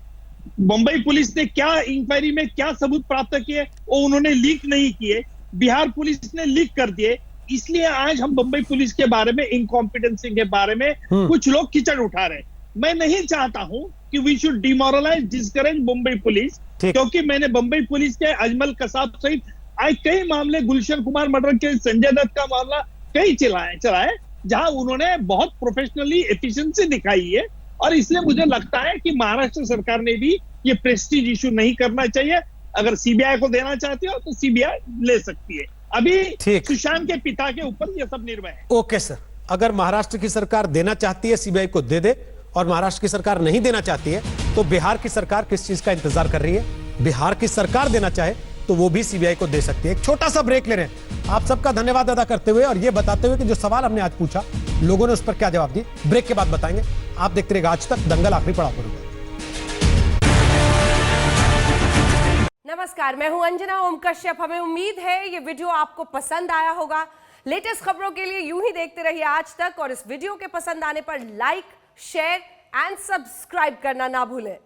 J: मुंबई पुलिस ने क्या इंक्वायरी में क्या सबूत प्राप्त किए वो उन्होंने लीक नहीं किए, बिहार पुलिस ने लीक कर दिए। इसलिए आज हम मुंबई पुलिस के बारे में, इनकॉम्पिटेंसी के बारे में कुछ लोग कीचड़ उठा रहे हैं। मैं नहीं चाहता हूं कि we should demoralise, discourage Mumbai police, क्योंकि मैंने मुंबई पुलिस के अजमल कसाब सहित आज कई मामले, गुलशन कुमार मर्डर के संजय दत्त का मामला कई चलाए जहां उन्होंने बहुत प्रोफेशनली एफिशिएंसी दिखाई है। और इसलिए मुझे लगता है कि महाराष्ट्र सरकार ने भी ये प्रेस्टीज इशू नहीं करना चाहिए। अगर सीबीआई को देना चाहती हो तो सीबीआई ले सकती है। अभी सुशांत के पिता के ऊपर ये सब निर्भर है।
A: ओके सर, अगर महाराष्ट्र की सरकार देना चाहती है सीबीआई को दे दे, और महाराष्ट्र की सरकार नहीं देना चाहती है तो बिहार की सरकार किस चीज का इंतजार कर रही है? बिहार की सरकार देना चाहे तो वो भी सीबीआई को दे सकती है। एक छोटा सा ब्रेक ले रहे हैं। आप सबका धन्यवाद अदा करते हुए और ये बताते हुए कि जो सवाल हमने आज पूछा लोगों ने उस पर क्या जवाब दिए, ब्रेक के बाद बताएंगे। आप देखते रहिएगा आज तक, दंगल आखिरी पड़ाव पर होगा।
R: नमस्कार, मैं हूं अंजना ओम कश्यप। हमें उम्मीद है ये वीडियो आपको पसंद आया होगा। लेटेस्ट खबरों के लिए यूं ही देखते रहिए आज तक, और इस वीडियो के पसंद आने पर लाइक, शेयर एंड सब्सक्राइब करना ना भूलें।